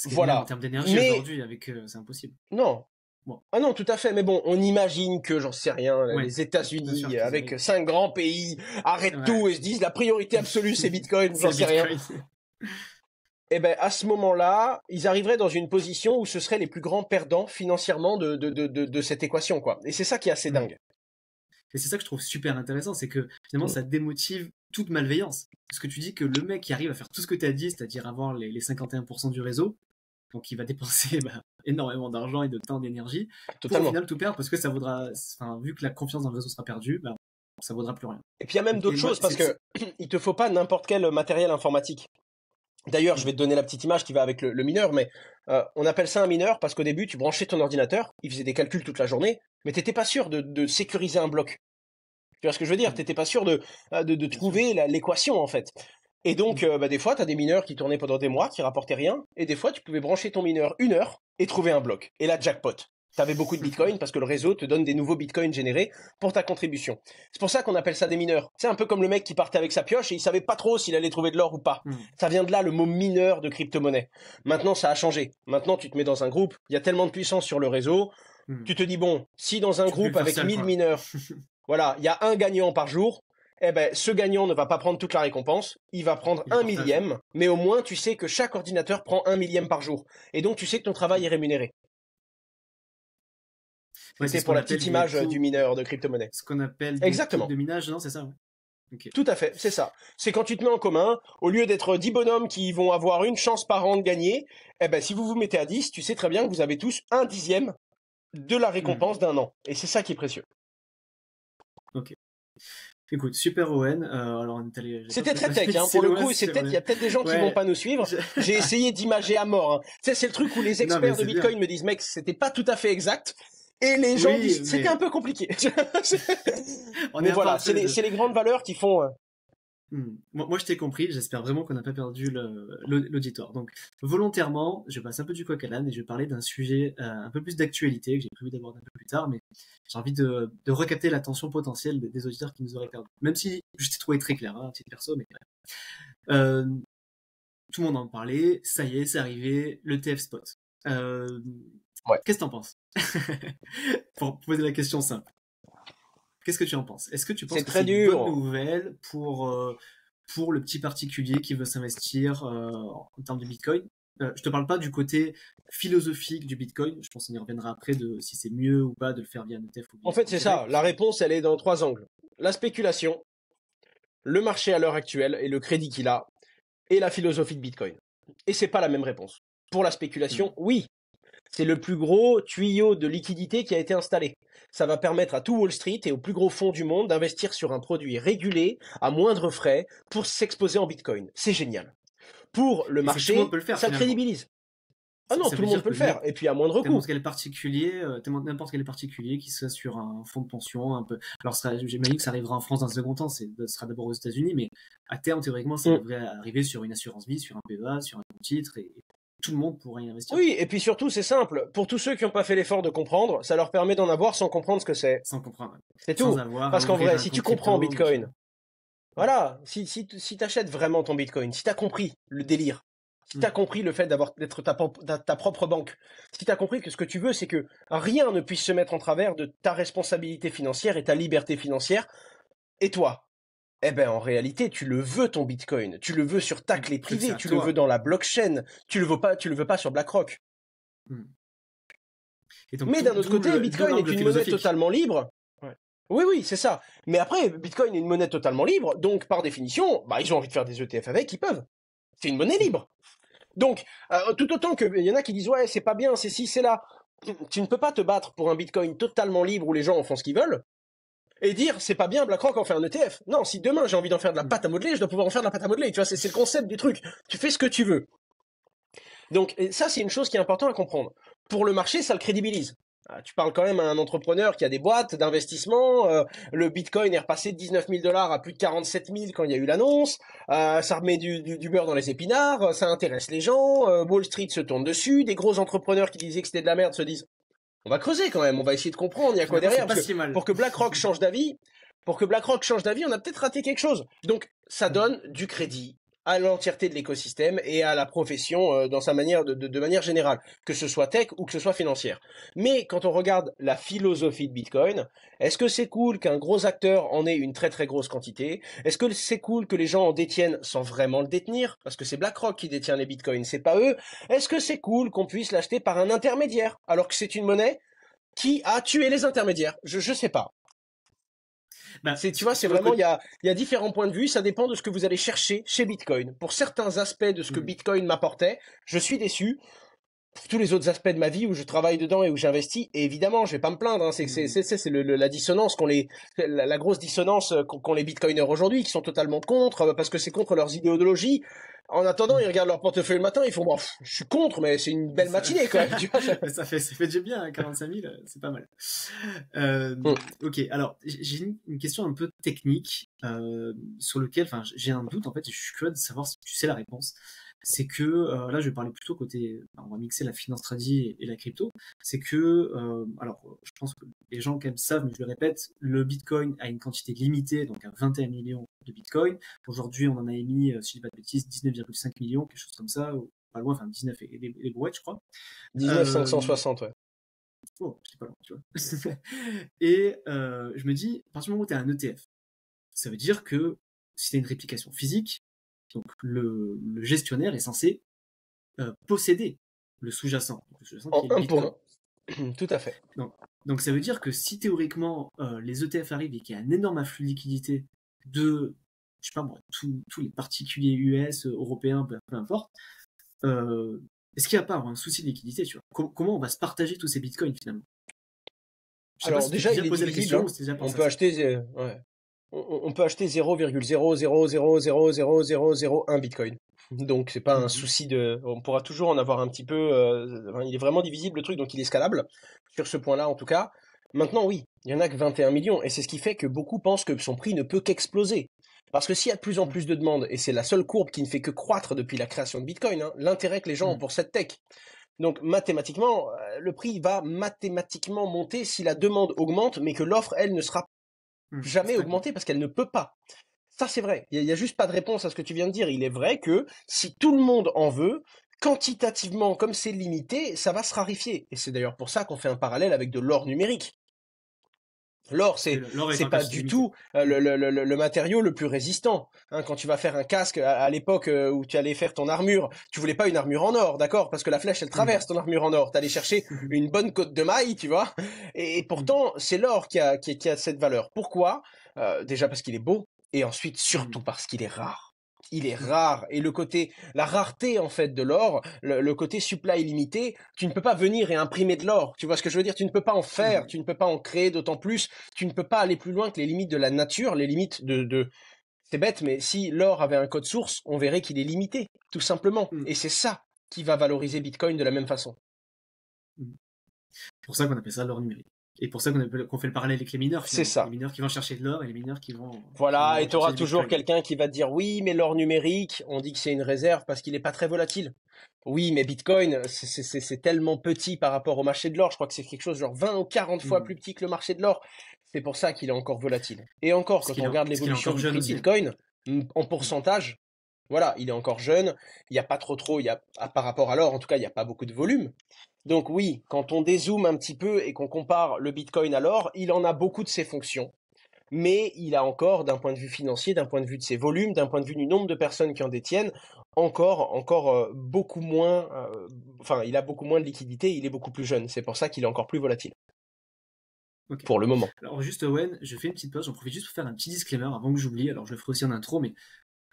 Voilà. En termes d'énergie aujourd'hui, c'est impossible. Non. Bon. Ah non, tout à fait. Mais bon, on imagine que, j'en sais rien, les États-Unis, avec 5 grands pays, arrêtent tout et se disent la priorité absolue, c'est Bitcoin, j'en sais rien. Eh ben, à ce moment-là, ils arriveraient dans une position où ce seraient les plus grands perdants financièrement de cette équation, quoi. Et c'est ça qui est assez dingue. Et c'est ça que je trouve super intéressant, c'est que finalement ça démotive toute malveillance. Parce que tu dis que le mec qui arrive à faire tout ce que tu as dit, c'est-à-dire avoir les 51% du réseau, donc il va dépenser énormément d'argent et de temps, d'énergie, pour au final tout perdre, parce que ça vaudra, vu que la confiance dans le réseau sera perdue, ça vaudra plus rien. Et puis il y a même d'autres choses, parce que il te faut pas n'importe quel matériel informatique. D'ailleurs, je vais te donner la petite image qui va avec le mineur, mais on appelle ça un mineur parce qu'au début, tu branchais ton ordinateur, il faisait des calculs toute la journée, mais t'étais pas sûr de sécuriser un bloc. Tu vois ce que je veux dire? T'étais pas sûr de trouver l'équation, en fait. Et donc, des fois, t'as des mineurs qui tournaient pendant des mois, qui rapportaient rien, et des fois, tu pouvais brancher ton mineur 1 heure et trouver un bloc. Et là, jackpot. T'avais beaucoup de bitcoins parce que le réseau te donne des nouveaux bitcoins générés pour ta contribution. C'est pour ça qu'on appelle ça des mineurs. C'est un peu comme le mec qui partait avec sa pioche et il savait pas trop s'il allait trouver de l'or ou pas. Ça vient de là le mot mineur de crypto-monnaie. Maintenant, ça a changé. Maintenant, tu te mets dans un groupe, il y a tellement de puissance sur le réseau, tu te dis bon, si dans un groupe avec 1000 mineurs, voilà, il y a un gagnant par jour, eh ben, ce gagnant ne va pas prendre toute la récompense, il va prendre 1/1000, mais au moins tu sais que chaque ordinateur prend 1/1000 par jour. Et donc tu sais que ton travail est rémunéré. C'est pour la petite image du mineur de crypto-monnaie. Ce qu'on appelle des taux de minage, non, c'est ça, ouais. Okay. Tout à fait, c'est ça. C'est quand tu te mets en commun, au lieu d'être 10 bonhommes qui vont avoir une chance par an de gagner, eh ben, si vous vous mettez à 10, tu sais très bien que vous avez tous 1/10 de la récompense d'un an. Et c'est ça qui est précieux. Ok. Écoute, super Owen. Alors c'était très tech, hein, pour le coup. Il y a peut-être des gens qui vont pas nous suivre. J'ai essayé d'imager à mort. Hein. Tu sais, c'est le truc où les experts de Bitcoin me disent, mec, c'était pas tout à fait exact. Et les gens disent, c'était un peu compliqué. Mais voilà, c'est les grandes valeurs qui font. Moi, je t'ai compris. J'espère vraiment qu'on n'a pas perdu l'auditoire. Donc, volontairement, je passe un peu du coq à l'âne et je vais parler d'un sujet un peu plus d'actualité que j'ai prévu d'aborder un peu plus tard, mais j'ai envie de recapter l'attention potentielle des auditeurs qui nous auraient perdu. Même si je t'ai trouvé très clair, à titre perso, mais euh, tout le monde en parlait. Ça y est, c'est arrivé, le TF Spot. Ouais. Qu'est-ce que t'en penses? Pour poser la question simple. Qu'est-ce que tu en penses? Est-ce que tu penses C'est que très c'est une dur. bonne nouvelle pour le petit particulier qui veut s'investir en termes de Bitcoin? Je te parle pas du côté philosophique du Bitcoin. Je pense qu'on y reviendra après de si c'est mieux ou pas de le faire via un ETF ou En bien fait, en c'est ça. direct. La réponse, elle est dans 3 angles. La spéculation, le marché à l'heure actuelle et le crédit qu'il a, et la philosophie de Bitcoin. Et c'est pas la même réponse. Pour la spéculation, Hmm. oui, c'est le plus gros tuyau de liquidité qui a été installé. Ça va permettre à tout Wall Street et aux plus gros fonds du monde d'investir sur un produit régulé à moindre frais pour s'exposer en Bitcoin. C'est génial. Pour le Et c'est tout le monde marché, peut le faire ça le finalement. crédibilise. Ah non, Ça tout veut le monde dire peut que le faire. Et puis à moindre coût. n'importe quel particulier qui soit sur un fonds de pension un peu. Alors j'imagine que ça arrivera en France dans un second temps. Ça sera d'abord aux États-Unis, mais à terme théoriquement ça Mm. devrait arriver sur une assurance vie, sur un PEA, sur un titre et tout le monde pourrait y investir Oui, et puis surtout, c'est simple. Pour tous ceux qui n'ont pas fait l'effort de comprendre, ça leur permet d'en avoir sans comprendre ce que c'est. sans comprendre, C'est sans tout. avoir à Parce qu'en ouvrir vrai, un si tu compte comprends crypto, machin. Bitcoin, voilà, si t'achètes vraiment ton Bitcoin, si t'as compris le délire, si t'as Mm. compris le fait d'être ta propre banque, si t'as compris que ce que tu veux, c'est que rien ne puisse se mettre en travers de ta responsabilité financière et ta liberté financière, et toi, eh ben en réalité, tu le veux ton Bitcoin, tu le veux sur ta clé Truc, c'est privée, à tu le veux toi. dans la blockchain, tu le veux pas sur BlackRock. Mm. Et donc Mais d'un autre côté, d'où Bitcoin est l'angle une monnaie philosophique. totalement libre. Ouais. Oui, oui, c'est ça. Mais après, Bitcoin est une monnaie totalement libre, donc par définition, bah, ils ont envie de faire des ETF avec, ils peuvent. C'est une monnaie Mm. libre. Donc, tout autant que il y en a qui disent ouais, c'est pas bien, c'est ci, c'est là. Tu ne peux pas te battre pour un Bitcoin totalement libre où les gens en font ce qu'ils veulent et dire c'est pas bien, BlackRock en fait un ETF. Non, si demain j'ai envie d'en faire de la Mm. pâte à modeler, je dois pouvoir en faire de la pâte à modeler. Tu vois, c'est le concept du truc. Tu fais ce que tu veux. Donc ça, c'est une chose qui est importante à comprendre. Pour le marché, ça le crédibilise. Tu parles quand même à un entrepreneur qui a des boîtes d'investissement. Le Bitcoin est repassé de 19 000 $ à plus de 47 000 quand il y a eu l'annonce. Ça remet du beurre dans les épinards. Ça intéresse les gens. Wall Street se tourne dessus. Des gros entrepreneurs qui disaient que c'était de la merde se disent on va creuser quand même. On va essayer de comprendre. Il y a quoi Finalement, c'est derrière pas parce que si mal. pour que BlackRock change d'avis, on a peut-être raté quelque chose. Donc ça Mm. donne du crédit à l'entièreté de l'écosystème et à la profession dans sa manière de manière générale, que ce soit tech ou que ce soit financière. Mais quand on regarde la philosophie de Bitcoin, est-ce que c'est cool qu'un gros acteur en ait une très très grosse quantité? Est-ce que c'est cool que les gens en détiennent sans vraiment le détenir? Parce que c'est BlackRock qui détient les Bitcoins, c'est pas eux. Est-ce que c'est cool qu'on puisse l'acheter par un intermédiaire alors que c'est une monnaie qui a tué les intermédiaires? Je sais pas. Bah, Tu vois, c'est sur le vraiment, côté. il y a différents points de vue, ça dépend de ce que vous allez chercher chez Bitcoin. Pour certains aspects de ce que Mm. Bitcoin m'apportait, je suis déçu. Pour tous les autres aspects de ma vie où je travaille dedans et où j'investis, et évidemment, je vais pas me plaindre, hein, Mm. c'est la dissonance la grosse dissonance qu'ont les Bitcoiners aujourd'hui, qui sont totalement contre, parce que c'est contre leurs idéologies. En attendant, ils regardent leur portefeuille le matin, ils font, bon, je suis contre, mais c'est une belle Ça, matinée, quand même, tu vois. ça fait déjà bien, hein, 45 000, c'est pas mal. Hum. Ok, alors j'ai une question un peu technique sur lequel, enfin, j'ai un doute en fait, et je suis curieux de savoir si tu sais la réponse. C'est que là, je vais parler plutôt côté, on va mixer la finance tradie et la crypto. C'est que, alors, je pense que les gens quand même savent, mais je le répète, le Bitcoin a une quantité limitée, donc à 21 millions de Bitcoin. Aujourd'hui, on en a émis, si je dis pas de bêtises, 19,5 millions, quelque chose comme ça, ou pas loin, enfin 19 et les brouettes, je crois. 19 Euh, 560, ouais. Oh, j'étais pas loin, tu vois. Et je me dis, à partir du moment où tu as un ETF, ça veut dire que si tu as une réplication physique, donc le gestionnaire est censé posséder le sous-jacent qui En est le un pour Bitcoin. un. Tout à fait. Donc ça veut dire que si théoriquement les ETF arrivent et qu'il y a un énorme afflux de liquidité de, je sais pas moi, tous les particuliers US, européens, peu importe, est-ce qu'il n'y a pas un souci de liquidité, tu vois? Comment on va se partager tous ces bitcoins finalement? Je sais pas Alors si tu t'es déjà, déjà il est posé la divisible, question hein. ou si tu déjà On pensé à peut ça. acheter, ouais. On peut acheter 0,000000001 Bitcoin. Donc c'est pas un Mhm. souci on pourra toujours en avoir un petit peu. Enfin, il est vraiment divisible le truc, donc il est scalable sur ce point-là en tout cas. Maintenant oui, il y en a que 21 millions et c'est ce qui fait que beaucoup pensent que son prix ne peut qu'exploser. Parce que s'il y a de plus en plus de demandes, et c'est la seule courbe qui ne fait que croître depuis la création de Bitcoin, hein, l'intérêt que les gens ont pour cette tech. Donc mathématiquement, le prix va mathématiquement monter si la demande augmente, mais que l'offre, elle, ne sera jamais augmentée parce qu'elle ne peut pas. Ça, c'est vrai. Il y a juste pas de réponse à ce que tu viens de dire. Il est vrai que si tout le monde en veut, quantitativement, comme c'est limité, ça va se raréfier. Et c'est d'ailleurs pour ça qu'on fait un parallèle avec de l'or numérique. L'or, c'est pas du tout le matériau le plus résistant. Hein, quand tu vas faire un casque, à l'époque où tu allais faire ton armure, tu voulais pas une armure en or, d'accord? Parce que la flèche, elle traverse ton armure en or. T'allais chercher une bonne côte de maille, tu vois? Et pourtant, c'est l'or qui a cette valeur. Pourquoi? Déjà parce qu'il est beau, et ensuite surtout parce qu'il est rare. Il est rare, et la rareté en fait de l'or, le côté supply illimité, tu ne peux pas venir et imprimer de l'or. Tu vois ce que je veux dire? Tu ne peux pas en faire, tu ne peux pas en créer, d'autant plus, tu ne peux pas aller plus loin que les limites de la nature, les limites c'est bête, mais si l'or avait un code source, on verrait qu'il est limité, tout simplement. Et c'est ça qui va valoriser Bitcoin de la même façon. C'est pour ça qu'on appelle ça l'or numérique. Et pour ça qu'on fait le parallèle avec les mineurs. C'est ça. Les mineurs qui vont chercher de l'or et les mineurs qui vont... Voilà, et tu auras toujours quelqu'un qui va te dire, oui, mais l'or numérique, on dit que c'est une réserve parce qu'il n'est pas très volatile. Oui, mais Bitcoin, c'est tellement petit par rapport au marché de l'or. Je crois que c'est quelque chose genre 20 ou 40 fois plus petit que le marché de l'or. C'est pour ça qu'il est encore volatile. Et encore, quand on regarde l'évolution du prix de Bitcoin, en pourcentage, voilà, il est encore jeune. Il n'y a pas trop, par rapport à l'or, en tout cas, il n'y a pas beaucoup de volume. Donc oui, quand on dézoome un petit peu et qu'on compare le Bitcoin à l'or, il en a beaucoup de ses fonctions. Mais il a encore, d'un point de vue financier, d'un point de vue de ses volumes, d'un point de vue du nombre de personnes qui en détiennent, encore beaucoup moins, il a beaucoup moins de liquidité, il est beaucoup plus jeune. C'est pour ça qu'il est encore plus volatile. Okay. Pour le moment. Alors juste Owen, je fais une petite pause, j'en profite juste pour faire un petit disclaimer avant que j'oublie, alors je le ferai aussi en intro, mais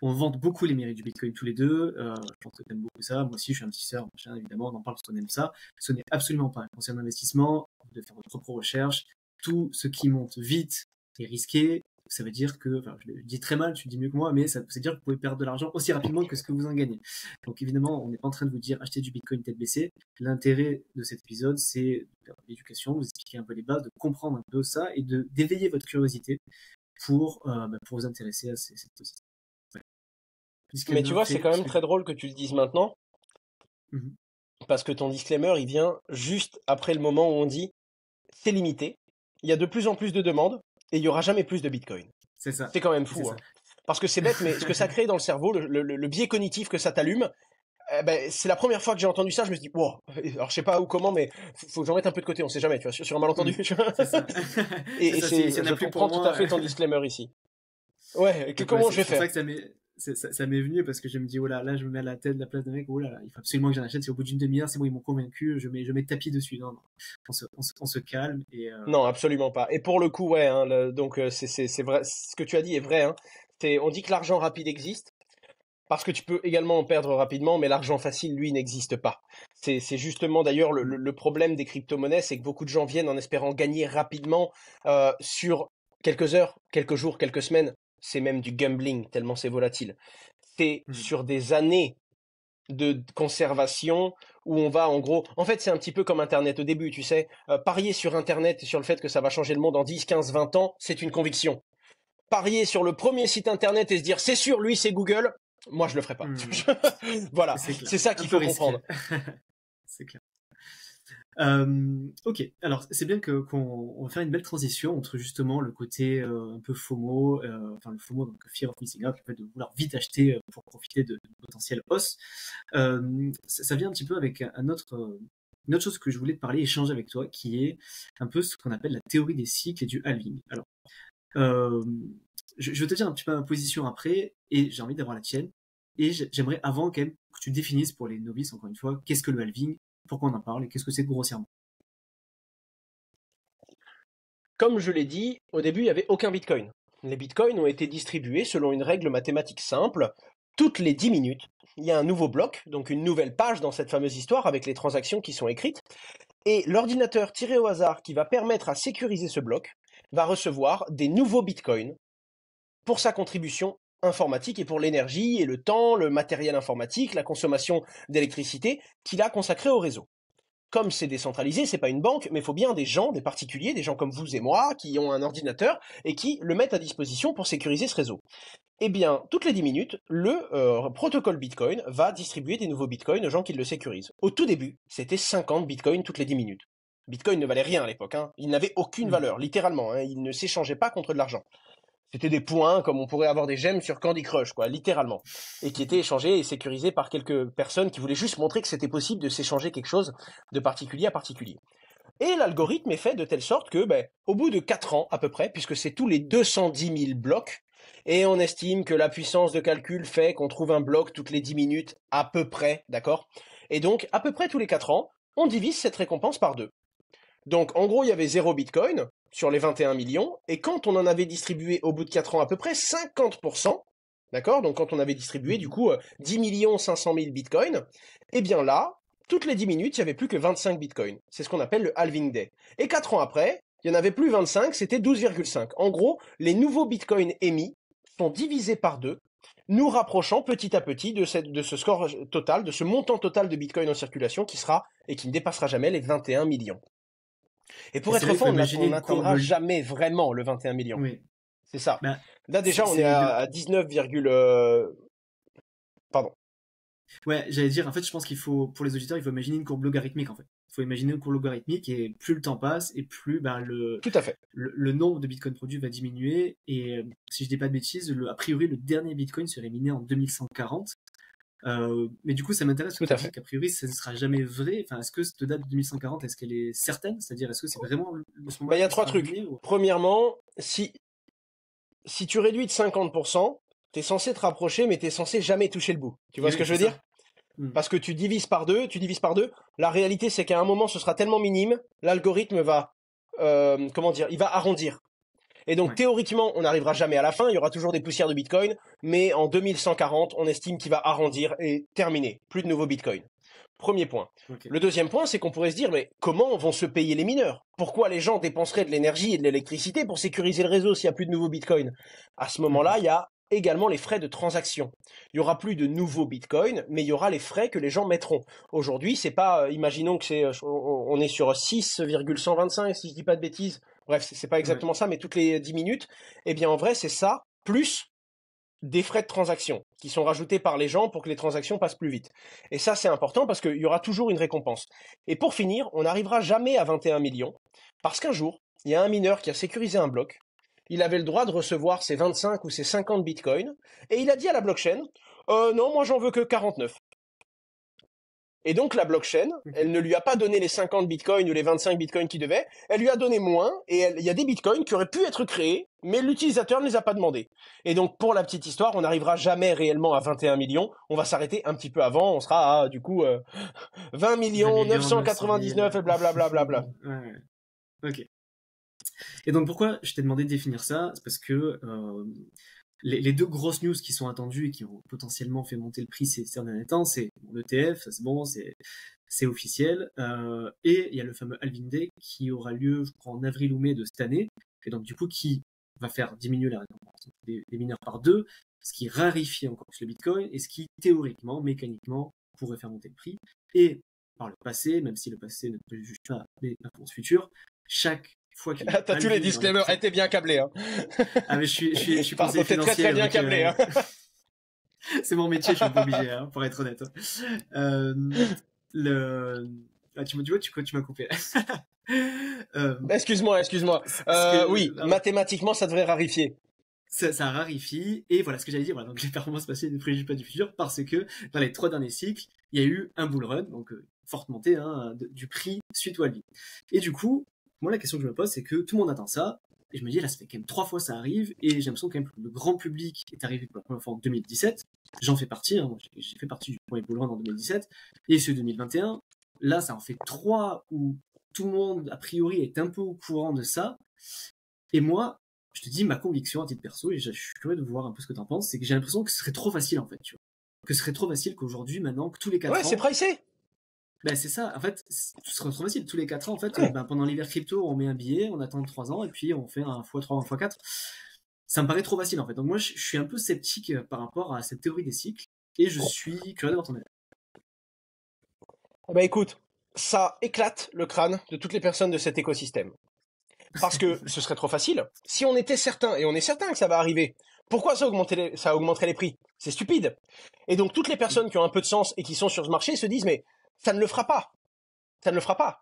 on vante beaucoup les mérites du Bitcoin tous les deux, je pense que t'aimes beaucoup ça, moi aussi je suis investisseur, machin, évidemment, on en parle parce qu'on aime ça, ce n'est absolument pas un conseil d'investissement, vous devez faire votre propre recherche, tout ce qui monte vite est risqué, ça veut dire que, enfin je le dis très mal, tu le dis mieux que moi, mais ça veut dire que vous pouvez perdre de l'argent aussi rapidement que ce que vous en gagnez. Donc évidemment, on n'est pas en train de vous dire acheter du Bitcoin tête baissée, l'intérêt de cet épisode c'est de faire de l'éducation, vous expliquer un peu les bases, de comprendre un peu ça et d'éveiller votre curiosité pour vous intéresser à cette position. Mais tu vois, c'est quand même très drôle que tu le dises maintenant, parce que ton disclaimer, il vient juste après le moment où on dit c'est limité, il y a de plus en plus de demandes, et il n'y aura jamais plus de Bitcoin. C'est ça. C'est quand même fou, hein. Parce que c'est bête, mais ce que ça crée dans le cerveau, le biais cognitif que ça t'allume, c'est la première fois que j'ai entendu ça, je me suis dit, wow, alors je sais pas où, comment, mais faut que j'en mette un peu de côté, on sait jamais, tu vois, sur un malentendu. Tu vois. C'est ça. Et je comprends tout à fait ton disclaimer ici. Ouais, comment je vais faire? Ça m'est venu parce que je me dis, oh là, je me mets à la tête de la place d'un mec, oh là, il faut absolument que j'en achète, c'est au bout d'une demi-heure, c'est bon, ils m'ont convaincu, je mets tapis dessus. Non, on se calme. Non, absolument pas. Et pour le coup, ouais, hein, donc c'est vrai, ce que tu as dit est vrai. Hein. On dit que l'argent rapide existe, parce que tu peux également en perdre rapidement, mais l'argent facile, lui, n'existe pas. C'est justement d'ailleurs le problème des crypto-monnaies, c'est que beaucoup de gens viennent en espérant gagner rapidement sur quelques heures, quelques jours, quelques semaines. C'est même du gambling, tellement c'est volatile. C'est sur des années de conservation où on va en gros... En fait, c'est un petit peu comme Internet au début, tu sais. Parier sur Internet et sur le fait que ça va changer le monde en 10, 15, 20 ans, c'est une conviction. Parier sur le premier site Internet et se dire, c'est sûr, lui, c'est Google, moi, je le ferai pas. Voilà, c'est ça qu'il faut comprendre. C'est clair. Ok, alors c'est bien qu'on va faire une belle transition entre justement le côté un peu FOMO, le FOMO, donc Fear of Missing Out, le fait de vouloir vite acheter pour profiter de potentiel hausse. Ça vient un petit peu avec une autre chose que je voulais te parler, échanger avec toi, qui est un peu ce qu'on appelle la théorie des cycles et du halving. Alors, je vais te dire un petit peu ma position après, et j'ai envie d'avoir la tienne. Et j'aimerais avant quand même que tu définisses pour les novices, encore une fois, qu'est-ce que le halving, pourquoi on en parle et qu'est-ce que c'est grossièrement. Comme je l'ai dit, au début, il n'y avait aucun Bitcoin. Les Bitcoins ont été distribués selon une règle mathématique simple. Toutes les 10 minutes, il y a un nouveau bloc, donc une nouvelle page dans cette fameuse histoire avec les transactions qui sont écrites. Et l'ordinateur tiré au hasard qui va permettre à sécuriser ce bloc va recevoir des nouveaux Bitcoins pour sa contribution informatique et pour l'énergie et le temps, le matériel informatique, la consommation d'électricité qu'il a consacré au réseau. comme c'est décentralisé, c'est pas une banque, mais il faut bien des gens, des particuliers, des gens comme vous et moi, qui ont un ordinateur et qui le mettent à disposition pour sécuriser ce réseau. Eh bien, toutes les 10 minutes, le protocole Bitcoin va distribuer des nouveaux Bitcoins aux gens qui le sécurisent. Au tout début, c'était 50 Bitcoins toutes les 10 minutes. Bitcoin ne valait rien à l'époque, hein. Il n'avait aucune valeur, littéralement, hein. Il ne s'échangeait pas contre de l'argent. C'était des points comme on pourrait avoir des gemmes sur Candy Crush, quoi, littéralement. Et qui étaient échangés et sécurisés par quelques personnes qui voulaient juste montrer que c'était possible de s'échanger quelque chose de particulier à particulier. Et l'algorithme est fait de telle sorte que, au bout de 4 ans à peu près, puisque c'est tous les 210 000 blocs, et on estime que la puissance de calcul fait qu'on trouve un bloc toutes les 10 minutes à peu près, d'accord? Et donc, à peu près tous les 4 ans, on divise cette récompense par 2. Donc, en gros, il y avait 0 Bitcoin sur les 21 millions, et quand on en avait distribué au bout de 4 ans à peu près 50%, d'accord? Donc, quand on avait distribué, du coup, 10 500 000 Bitcoins, eh bien là, toutes les 10 minutes, il n'y avait plus que 25 Bitcoins. C'est ce qu'on appelle le halving day. Et 4 ans après, il n'y en avait plus 25, c'était 12,5. En gros, les nouveaux Bitcoins émis sont divisés par 2, nous rapprochant petit à petit de ce score total, de ce montant total de Bitcoin en circulation qui sera et qui ne dépassera jamais les 21 millions. Et pour être franc, on n'atteindra jamais vraiment le 21 millions. Oui. C'est ça. Là déjà, on est à 19, pardon. Ouais, j'allais dire, en fait, je pense qu'il faut, pour les auditeurs, il faut imaginer une courbe logarithmique, en fait. Il faut imaginer une courbe logarithmique et plus le temps passe et plus Tout à fait. Le nombre de bitcoins produits va diminuer. Et si je dis pas de bêtises, a priori, le dernier bitcoin serait miné en 2140. Mais du coup, ça m'intéresse parce que qu'a priori, ça ne sera jamais vrai. Enfin, est-ce que cette date de 2140, est-ce qu'elle est certaine? C'est-à-dire, est-ce que c'est vraiment ce moment-là? Il y a 3 trucs. Premièrement, si tu réduis de 50%, t'es censé te rapprocher, mais t'es censé jamais toucher le bout. Tu vois ce que je veux dire? Parce que tu divises par deux. La réalité, c'est qu'à un moment, ce sera tellement minime, l'algorithme va, il va arrondir. Et donc, théoriquement, on n'arrivera jamais à la fin, il y aura toujours des poussières de Bitcoin, mais en 2140, on estime qu'il va arrondir et terminer. Plus de nouveaux Bitcoin. Premier point. Le deuxième point, c'est qu'on pourrait se dire, mais comment vont se payer les mineurs? Pourquoi les gens dépenseraient de l'énergie et de l'électricité pour sécuriser le réseau s'il n'y a plus de nouveaux Bitcoin? À ce moment-là, il y a également les frais de transaction. Il y aura plus de nouveaux bitcoins, mais il y aura les frais que les gens mettront. Aujourd'hui, c'est pas, imaginons que on est sur 6,125, si je dis pas de bêtises. Bref, c'est pas exactement ça, mais toutes les 10 minutes. Eh bien, en vrai, c'est ça, plus des frais de transaction qui sont rajoutés par les gens pour que les transactions passent plus vite. Et ça, c'est important parce qu'il y aura toujours une récompense. Et pour finir, on n'arrivera jamais à 21 millions parce qu'un jour, il y a un mineur qui a sécurisé un bloc. Il avait le droit de recevoir ses 25 ou ses 50 bitcoins, et il a dit à la blockchain, non, moi j'en veux que 49. Et donc la blockchain, elle ne lui a pas donné les 50 bitcoins ou les 25 bitcoins qu'il devait, elle lui a donné moins, et il y a des bitcoins qui auraient pu être créés, mais l'utilisateur ne les a pas demandés. Et donc pour la petite histoire, on n'arrivera jamais réellement à 21 millions, on va s'arrêter un petit peu avant, on sera à du coup 20 millions 999 et blablabla. Ouais. Ok. Et donc pourquoi je t'ai demandé de définir ça? C'est parce que les deux grosses news qui sont attendues et qui ont potentiellement fait monter le prix ces derniers temps, c'est l'ETF, ça c'est bon, c'est officiel, et il y a le fameux Halving Day qui aura lieu, je crois, en avril ou mai de cette année, et donc du coup qui va faire diminuer la récompense des mineurs par 2, ce qui raréfie encore plus le Bitcoin, et ce qui théoriquement, mécaniquement, pourrait faire monter le prix. Et par le passé, même si le passé ne préjuge pas les réponses futures, chaque fois qu'il T'as tous les disclaimers, t'es bien câblé, hein. Ah mais je suis conseiller financier. Très bien câblé, hein. C'est mon métier, je suis un peu obligé, hein, pour être honnête. Tu m'as coupé. Excuse-moi. Oui, mathématiquement, ça devrait raréfier. Ça raréfie, et voilà ce que j'allais dire. Voilà, donc les performances passées ne préjugent pas du futur, parce que dans les 3 derniers cycles, il y a eu un bull run, donc forte montée du prix suite au halving. Et du coup, moi la question que je me pose, c'est que tout le monde attend ça, et je me dis là ça fait quand même 3 fois ça arrive, et j'ai l'impression quand même que le grand public est arrivé pour la première fois en 2017. J'en fais partie, hein, j'ai fait partie du premier bull run en 2017, et celui 2021, là ça en fait 3 où tout le monde a priori est un peu au courant de ça, et moi je te dis ma conviction à titre perso, et je suis curieux de voir un peu ce que t'en penses, c'est que j'ai l'impression que ce serait trop facile en fait, tu vois. Que ce serait trop facile qu'aujourd'hui, maintenant, que tous les 4 ans... Ouais, c'est pricé. Ben c'est ça, en fait, ce serait trop facile. Tous les 4 ans, en fait, pendant l'hiver crypto, on met un billet, on attend 3 ans, et puis on fait un x3, un x4. Ça me paraît trop facile, en fait. Donc moi, je suis un peu sceptique par rapport à cette théorie des cycles, et je suis curieux d'avoir ton avis. Bah écoute, ça éclate le crâne de toutes les personnes de cet écosystème. Parce que ce serait trop facile. Si on était certain, et on est certain que ça va arriver, pourquoi ça augmenterait les prix? C'est stupide. Et donc toutes les personnes qui ont un peu de sens et qui sont sur ce marché se disent mais ça ne le fera pas. Ça ne le fera pas.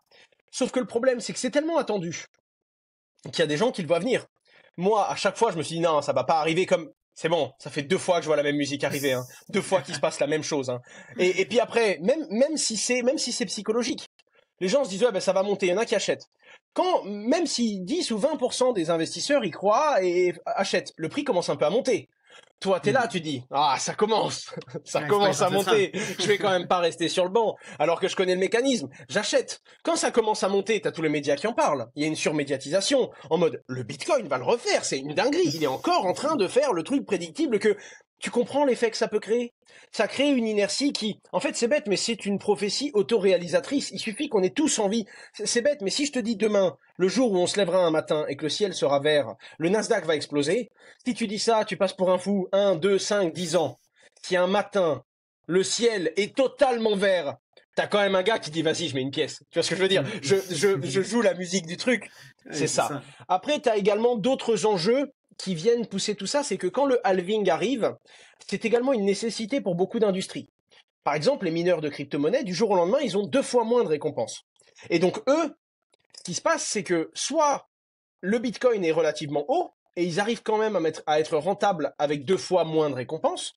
Sauf que le problème, c'est que c'est tellement attendu qu'il y a des gens qui le voient venir. Moi, à chaque fois, je me suis dit non, ça va pas arriver comme... C'est bon, ça fait 2 fois que je vois la même musique arriver, hein. 2 fois qu'il se passe la même chose, hein. Et puis après, même si c'est psychologique, les gens se disent ouais ben ça va monter, il y en a qui achètent. Même si 10 ou 20% des investisseurs y croient et achètent, le prix commence un peu à monter. Toi, t'es là, tu dis, ah, ça commence, ça commence à monter, je vais quand même pas rester sur le banc, alors que je connais le mécanisme, j'achète. Quand ça commence à monter, t'as tous les médias qui en parlent, il y a une surmédiatisation, en mode, le Bitcoin va le refaire, c'est une dinguerie, il est encore en train de faire le truc prédictible que... Tu comprends l'effet que ça peut créer? Ça crée une inertie qui, en fait, c'est bête, mais c'est une prophétie autoréalisatrice. Il suffit qu'on ait tous envie. C'est bête, mais si je te dis demain, le jour où on se lèvera un matin et que le ciel sera vert, le Nasdaq va exploser. Si tu dis ça, tu passes pour un fou 1, 2, 5, 10 ans. Si un matin, le ciel est totalement vert, t'as quand même un gars qui dit vas-y, je mets une pièce. Tu vois ce que je veux dire? Je joue la musique du truc. C'est ça. Après, t'as également d'autres enjeux qui viennent pousser tout ça, c'est que quand le halving arrive, c'est également une nécessité pour beaucoup d'industries. Par exemple, les mineurs de crypto-monnaies, du jour au lendemain, ils ont 2 fois moins de récompenses. Et donc eux, ce qui se passe, c'est que soit le Bitcoin est relativement haut, et ils arrivent quand même à être rentables avec 2 fois moins de récompenses,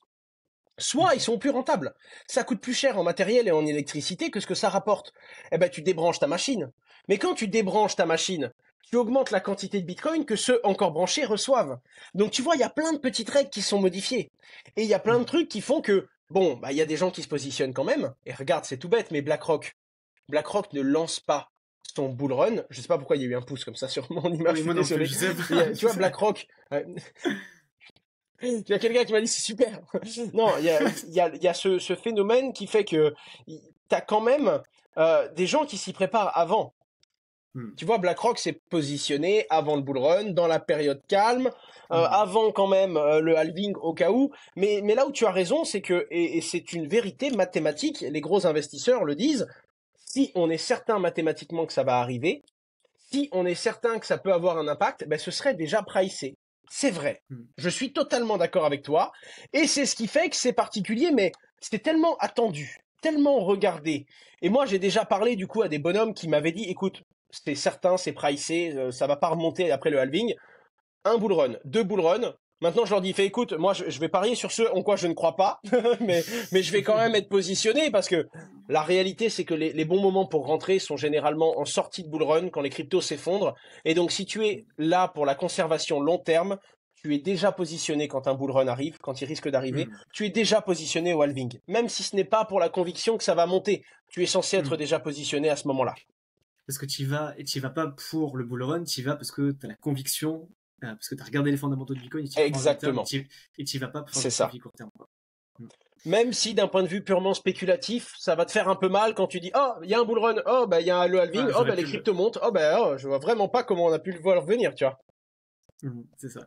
soit ils sont plus rentables. Ça coûte plus cher en matériel et en électricité que ce que ça rapporte. Eh ben, tu débranches ta machine. Mais quand tu débranches ta machine, tu augmentes la quantité de Bitcoin que ceux encore branchés reçoivent. Donc tu vois, il y a plein de petites règles qui sont modifiées. Et il y a plein de trucs qui font que, bon, bah, il y a des gens qui se positionnent quand même. Et regarde, c'est tout bête, mais BlackRock ne lance pas son bull run. Je sais pas pourquoi il y a eu un pouce comme ça sur mon image. Oui, moi non plus, je sais pas. Tu vois, BlackRock... Il y a quelqu'un qui m'a dit c'est super. Non, il y a ce phénomène qui fait que t'as quand même des gens qui s'y préparent avant. Tu vois, BlackRock s'est positionné avant le bull run, dans la période calme, avant quand même le halving au cas où. Mais là où tu as raison, c'est que, et c'est une vérité mathématique, les gros investisseurs le disent, si on est certain mathématiquement que ça va arriver, si on est certain que ça peut avoir un impact, ben ce serait déjà pricé. C'est vrai. Je suis totalement d'accord avec toi. Et c'est ce qui fait que c'est particulier, mais c'est tellement attendu, tellement regardé. Et moi, j'ai déjà parlé du coup à des bonhommes qui m'avaient dit, écoute, c'est certain, c'est pricé, ça va pas remonter après le halving. 1 bull run, 2 bull run. Maintenant, je leur dis, écoute, moi, je vais parier sur ceux en quoi je ne crois pas, mais je vais quand même être positionné parce que la réalité, c'est que les bons moments pour rentrer sont généralement en sortie de bull run quand les cryptos s'effondrent. Et donc, si tu es là pour la conservation long terme, tu es déjà positionné quand un bull run arrive, quand il risque d'arriver. Tu es déjà positionné au halving. Même si ce n'est pas pour la conviction que ça va monter, tu es censé être déjà positionné à ce moment-là. Parce que tu y vas pas pour le bull run, tu y vas parce que tu as la conviction, parce que tu as regardé les fondamentaux de Bitcoin et Exactement. Et tu y vas pas pour faire un court terme. Même si d'un point de vue purement spéculatif, ça va te faire un peu mal quand tu dis oh, il y a un bull run, oh bah il y a le halving, oh bah les cryptos montent, oh bah oh, je vois vraiment pas comment on a pu le voir venir, tu vois. C'est ça.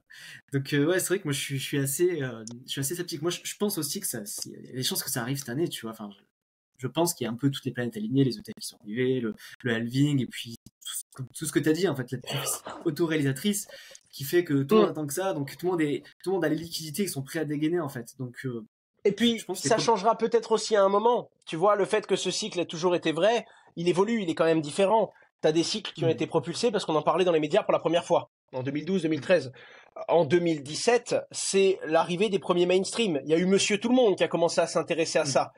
Donc ouais, c'est vrai que moi je suis assez sceptique. Moi je pense aussi que il y a des chances que ça arrive cette année, tu vois. Enfin, je pense qu'il y a un peu toutes les planètes alignées, les ETF qui sont arrivés, le halving, et puis tout ce que tu as dit, en fait, la autoréalisatrice qui fait que tout le monde attend que ça, donc tout le monde a les liquidités qui sont prêts à dégainer, en fait. Donc, et puis, je pense que ça changera peut-être aussi à un moment. Tu vois, le fait que ce cycle ait toujours été vrai, il évolue, il est quand même différent. Tu as des cycles qui ont été propulsés parce qu'on en parlait dans les médias pour la première fois, en 2012-2013. En 2017, c'est l'arrivée des premiers mainstream. Il y a eu Monsieur Tout-le-Monde qui a commencé à s'intéresser à ça.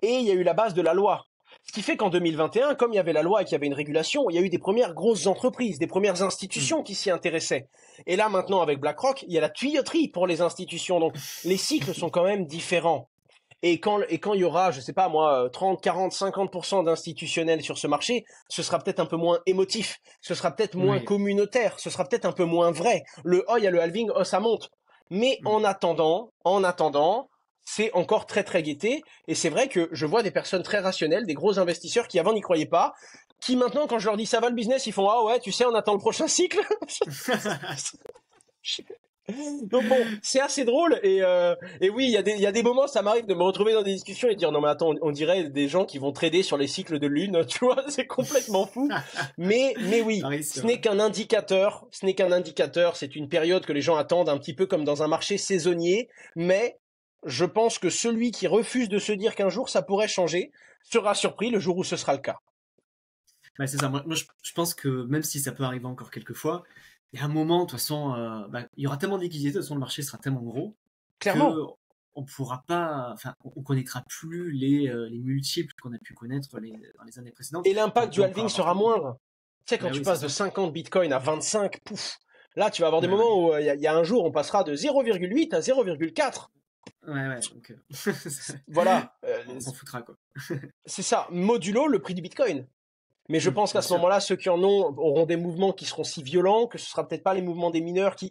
Et il y a eu la base de la loi. Ce qui fait qu'en 2021, comme il y avait la loi et qu'il y avait une régulation, il y a eu des premières grosses entreprises, des premières institutions qui s'y intéressaient. Et là, maintenant, avec BlackRock, il y a la tuyauterie pour les institutions. Donc, les cycles sont quand même différents. Et quand il y aura, je sais pas moi, 30, 40, 50% d'institutionnels sur ce marché, ce sera peut-être un peu moins émotif, ce sera peut-être moins communautaire, ce sera peut-être un peu moins vrai. Il y a le halving, ça monte. Mais en attendant, c'est encore très très guetté. Et c'est vrai que je vois des personnes très rationnelles, des gros investisseurs qui avant n'y croyaient pas, qui maintenant, quand je leur dis ça va le business, ils font ah ouais, tu sais, on attend le prochain cycle. Donc bon, c'est assez drôle et oui, il y a des moments, ça m'arrive de me retrouver dans des discussions et de dire non mais attends, on dirait des gens qui vont trader sur les cycles de lune, tu vois, c'est complètement fou. Mais oui, Pareil, ce n'est qu'un indicateur, ce n'est qu'un indicateur, c'est une période que les gens attendent un petit peu comme dans un marché saisonnier, mais je pense que celui qui refuse de se dire qu'un jour ça pourrait changer sera surpris le jour où ce sera le cas. Ouais, c'est ça. Moi, je pense que même si ça peut arriver encore quelques fois, il y a un moment, de toute façon, il y aura tellement de liquidités, de toute façon, le marché sera tellement gros Clairement. que on pourra pas, enfin, on connaîtra plus les multiples qu'on a pu connaître dans les années précédentes. Et l'impact Et du on peut halving avoir sera tout. moindre. Tu sais, quand Bah tu oui, c'est passes de ça. 50 bitcoins à 25, pouf, là, tu vas avoir des Ouais, ouais. moments où il y a un jour, on passera de 0,8 à 0,4. Ouais, ouais. Donc, Voilà, on s'en foutra, quoi. c'est ça, modulo le prix du bitcoin. Mais je pense qu'à Bien ce sûr. moment-là, ceux qui en ont auront des mouvements qui seront si violents que ce sera peut-être pas les mouvements des mineurs qui...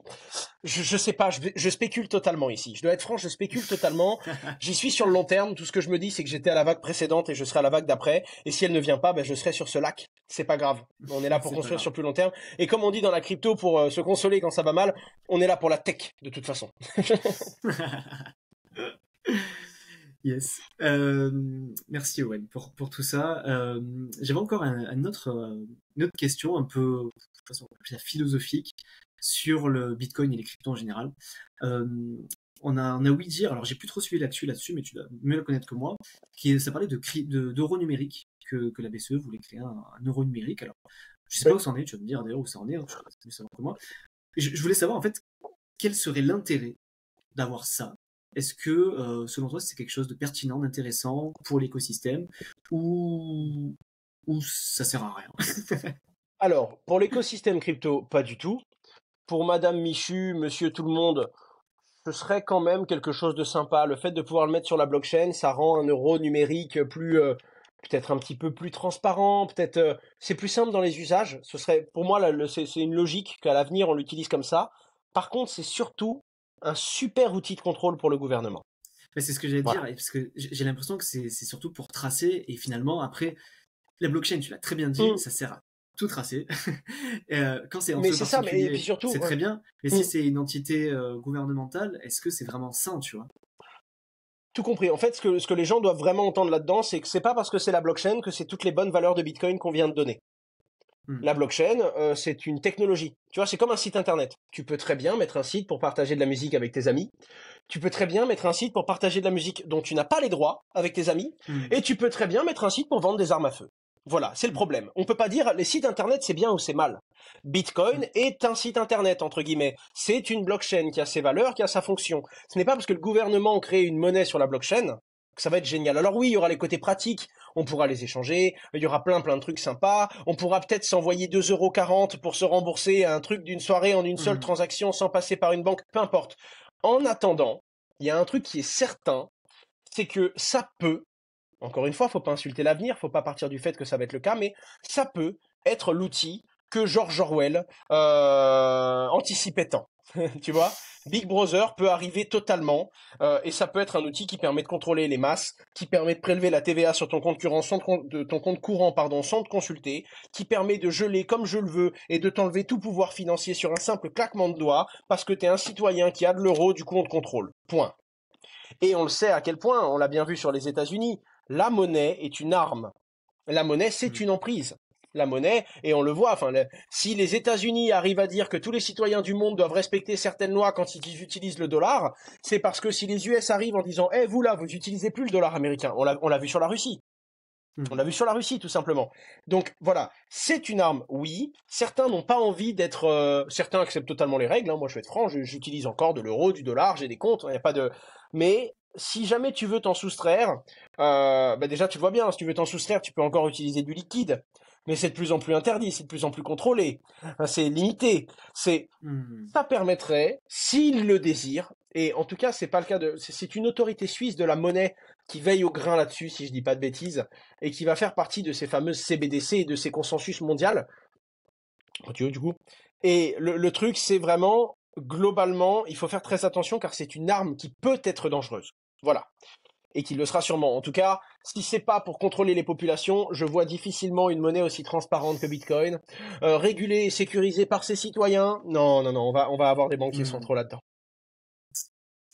Je sais pas, je spécule totalement ici. Je dois être franc, je spécule totalement. J'y suis sur le long terme. Tout ce que je me dis, c'est que j'étais à la vague précédente et je serai à la vague d'après. Et si elle ne vient pas, ben, je serai sur ce lac. C'est pas grave. On est là pour C'est pas construire grave. sur plus long terme. Et comme on dit dans la crypto, pour se consoler quand ça va mal, on est là pour la tech, de toute façon. Yes. Merci Owen pour tout ça. J'avais encore une autre question un peu, de toute façon, philosophique sur le Bitcoin et les cryptos en général. Euh, on a ouï dire, alors j'ai plus trop suivi là-dessus, mais tu dois mieux le connaître que moi, ça parlait d'euro numérique, que la BCE voulait créer un euro numérique. Alors, je sais pas où ça en est, tu vas me dire d'ailleurs où ça en est, hein, tu vas mieux savoir que moi. Je voulais savoir en fait quel serait l'intérêt d'avoir ça. Est-ce que, selon toi, c'est quelque chose de pertinent, d'intéressant pour l'écosystème ou, ou ça sert à rien? Alors, pour l'écosystème crypto, pas du tout. Pour Madame Michu, Monsieur Tout le Monde, ce serait quand même quelque chose de sympa. Le fait de pouvoir le mettre sur la blockchain, ça rend un euro numérique plus, peut-être un petit peu plus transparent, peut-être, c'est plus simple dans les usages. Ce serait, pour moi, c'est une logique qu'à l'avenir on l'utilise comme ça. Par contre, c'est surtout un super outil de contrôle pour le gouvernement. Mais c'est ce que j'allais dire, Voilà. parce que j'ai l'impression que c'est surtout pour tracer, et finalement, après, la blockchain, tu l'as très bien dit, Hum. ça sert à tout tracer. Quand c'est Mais entre c'est ça, mais et puis particuliers, surtout, c'est ouais. très bien, mais si Hum. c'est une entité gouvernementale, est-ce que c'est vraiment sain, tu vois? Tout compris. En fait, ce que les gens doivent vraiment entendre là-dedans, c'est que c'est pas parce que c'est la blockchain que c'est toutes les bonnes valeurs de Bitcoin qu'on vient de donner. Hmm. La blockchain, c'est une technologie. Tu vois, c'est comme un site internet. Tu peux très bien mettre un site pour partager de la musique avec tes amis. Tu peux très bien mettre un site pour partager de la musique dont tu n'as pas les droits avec tes amis. Hmm. Et tu peux très bien mettre un site pour vendre des armes à feu. Voilà, c'est le Hmm. problème. On peut pas dire les sites internet c'est bien ou c'est mal. Hmm. Bitcoin est un site internet entre guillemets. C'est une blockchain qui a ses valeurs, qui a sa fonction. Ce n'est pas parce que le gouvernement crée une monnaie sur la blockchain que ça va être génial. Alors oui, il y aura les côtés pratiques, on pourra les échanger, il y aura plein de trucs sympas, on pourra peut-être s'envoyer 2,40 € pour se rembourser un truc d'une soirée en une seule Hmm. transaction sans passer par une banque, peu importe. En attendant, il y a un truc qui est certain, c'est que ça peut, encore une fois, faut pas insulter l'avenir, faut pas partir du fait que ça va être le cas, mais ça peut être l'outil que George Orwell anticipait tant. Tu vois, Big Brother peut arriver totalement et ça peut être un outil qui permet de contrôler les masses, qui permet de prélever la TVA sur ton compte courant de ton compte courant pardon sans te consulter, qui permet de geler comme je le veux et de t'enlever tout pouvoir financier sur un simple claquement de doigts parce que tu es un citoyen qui a de l'euro, du coup on te contrôle. Point. Et on le sait à quel point, on l'a bien vu sur les États-Unis, la monnaie est une arme. La monnaie, c'est Hmm. une emprise. La monnaie, et on le voit, enfin, si les États-Unis arrivent à dire que tous les citoyens du monde doivent respecter certaines lois quand ils utilisent le dollar, c'est parce que si les US arrivent en disant, eh, vous là, vous utilisez plus le dollar américain, on l'a vu sur la Russie. On Hmm. l'a vu sur la Russie, tout simplement. Donc voilà, c'est une arme, oui. Certains n'ont pas envie d'être... certains acceptent totalement les règles. Hein. Moi, je vais être franc, j'utilise encore de l'euro, du dollar, j'ai des comptes, il n'y a pas de... Mais si jamais tu veux t'en soustraire, bah déjà, tu le vois bien, si tu veux t'en soustraire, tu peux encore utiliser du liquide. Mais c'est de plus en plus interdit, c'est de plus en plus contrôlé. C'est limité. C'est Hmm. ça permettrait, s'il le désire, et en tout cas, c'est pas le cas c'est une autorité suisse de la monnaie qui veille au grain là-dessus, si je dis pas de bêtises, et qui va faire partie de ces fameuses CBDC et de ces consensus mondial. Oh, tu veux, du coup. Et le truc, c'est vraiment, globalement, il faut faire très attention car c'est une arme qui peut être dangereuse. Voilà. et qu'il le sera sûrement. En tout cas, si c'est pas pour contrôler les populations, je vois difficilement une monnaie aussi transparente que Bitcoin, régulée et sécurisée par ses citoyens. Non, non, non, on va avoir des banquiers Hmm. centraux là-dedans.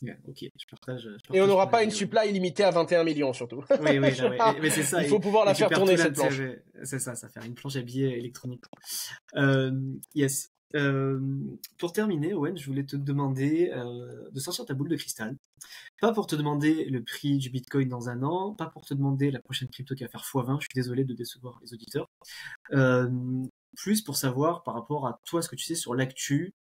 Yeah, ok, je Et on partage ton n'aura pas avis, une ouais. supply illimitée à 21 millions surtout. Oui, oui, là, ouais. Ça, Mais c'est ça, il faut pouvoir et la tu faire perds tout tourner cette planche. l'intérêt. C'est ça fait une planche à billets électronique. Euh, yes. Pour terminer, Owen, je voulais te demander de sortir ta boule de cristal. Pas pour te demander le prix du Bitcoin dans un an, pas pour te demander la prochaine crypto qui va faire x20, je suis désolé de décevoir les auditeurs. Euh, Plus pour savoir par rapport à toi ce que tu sais sur l'actu,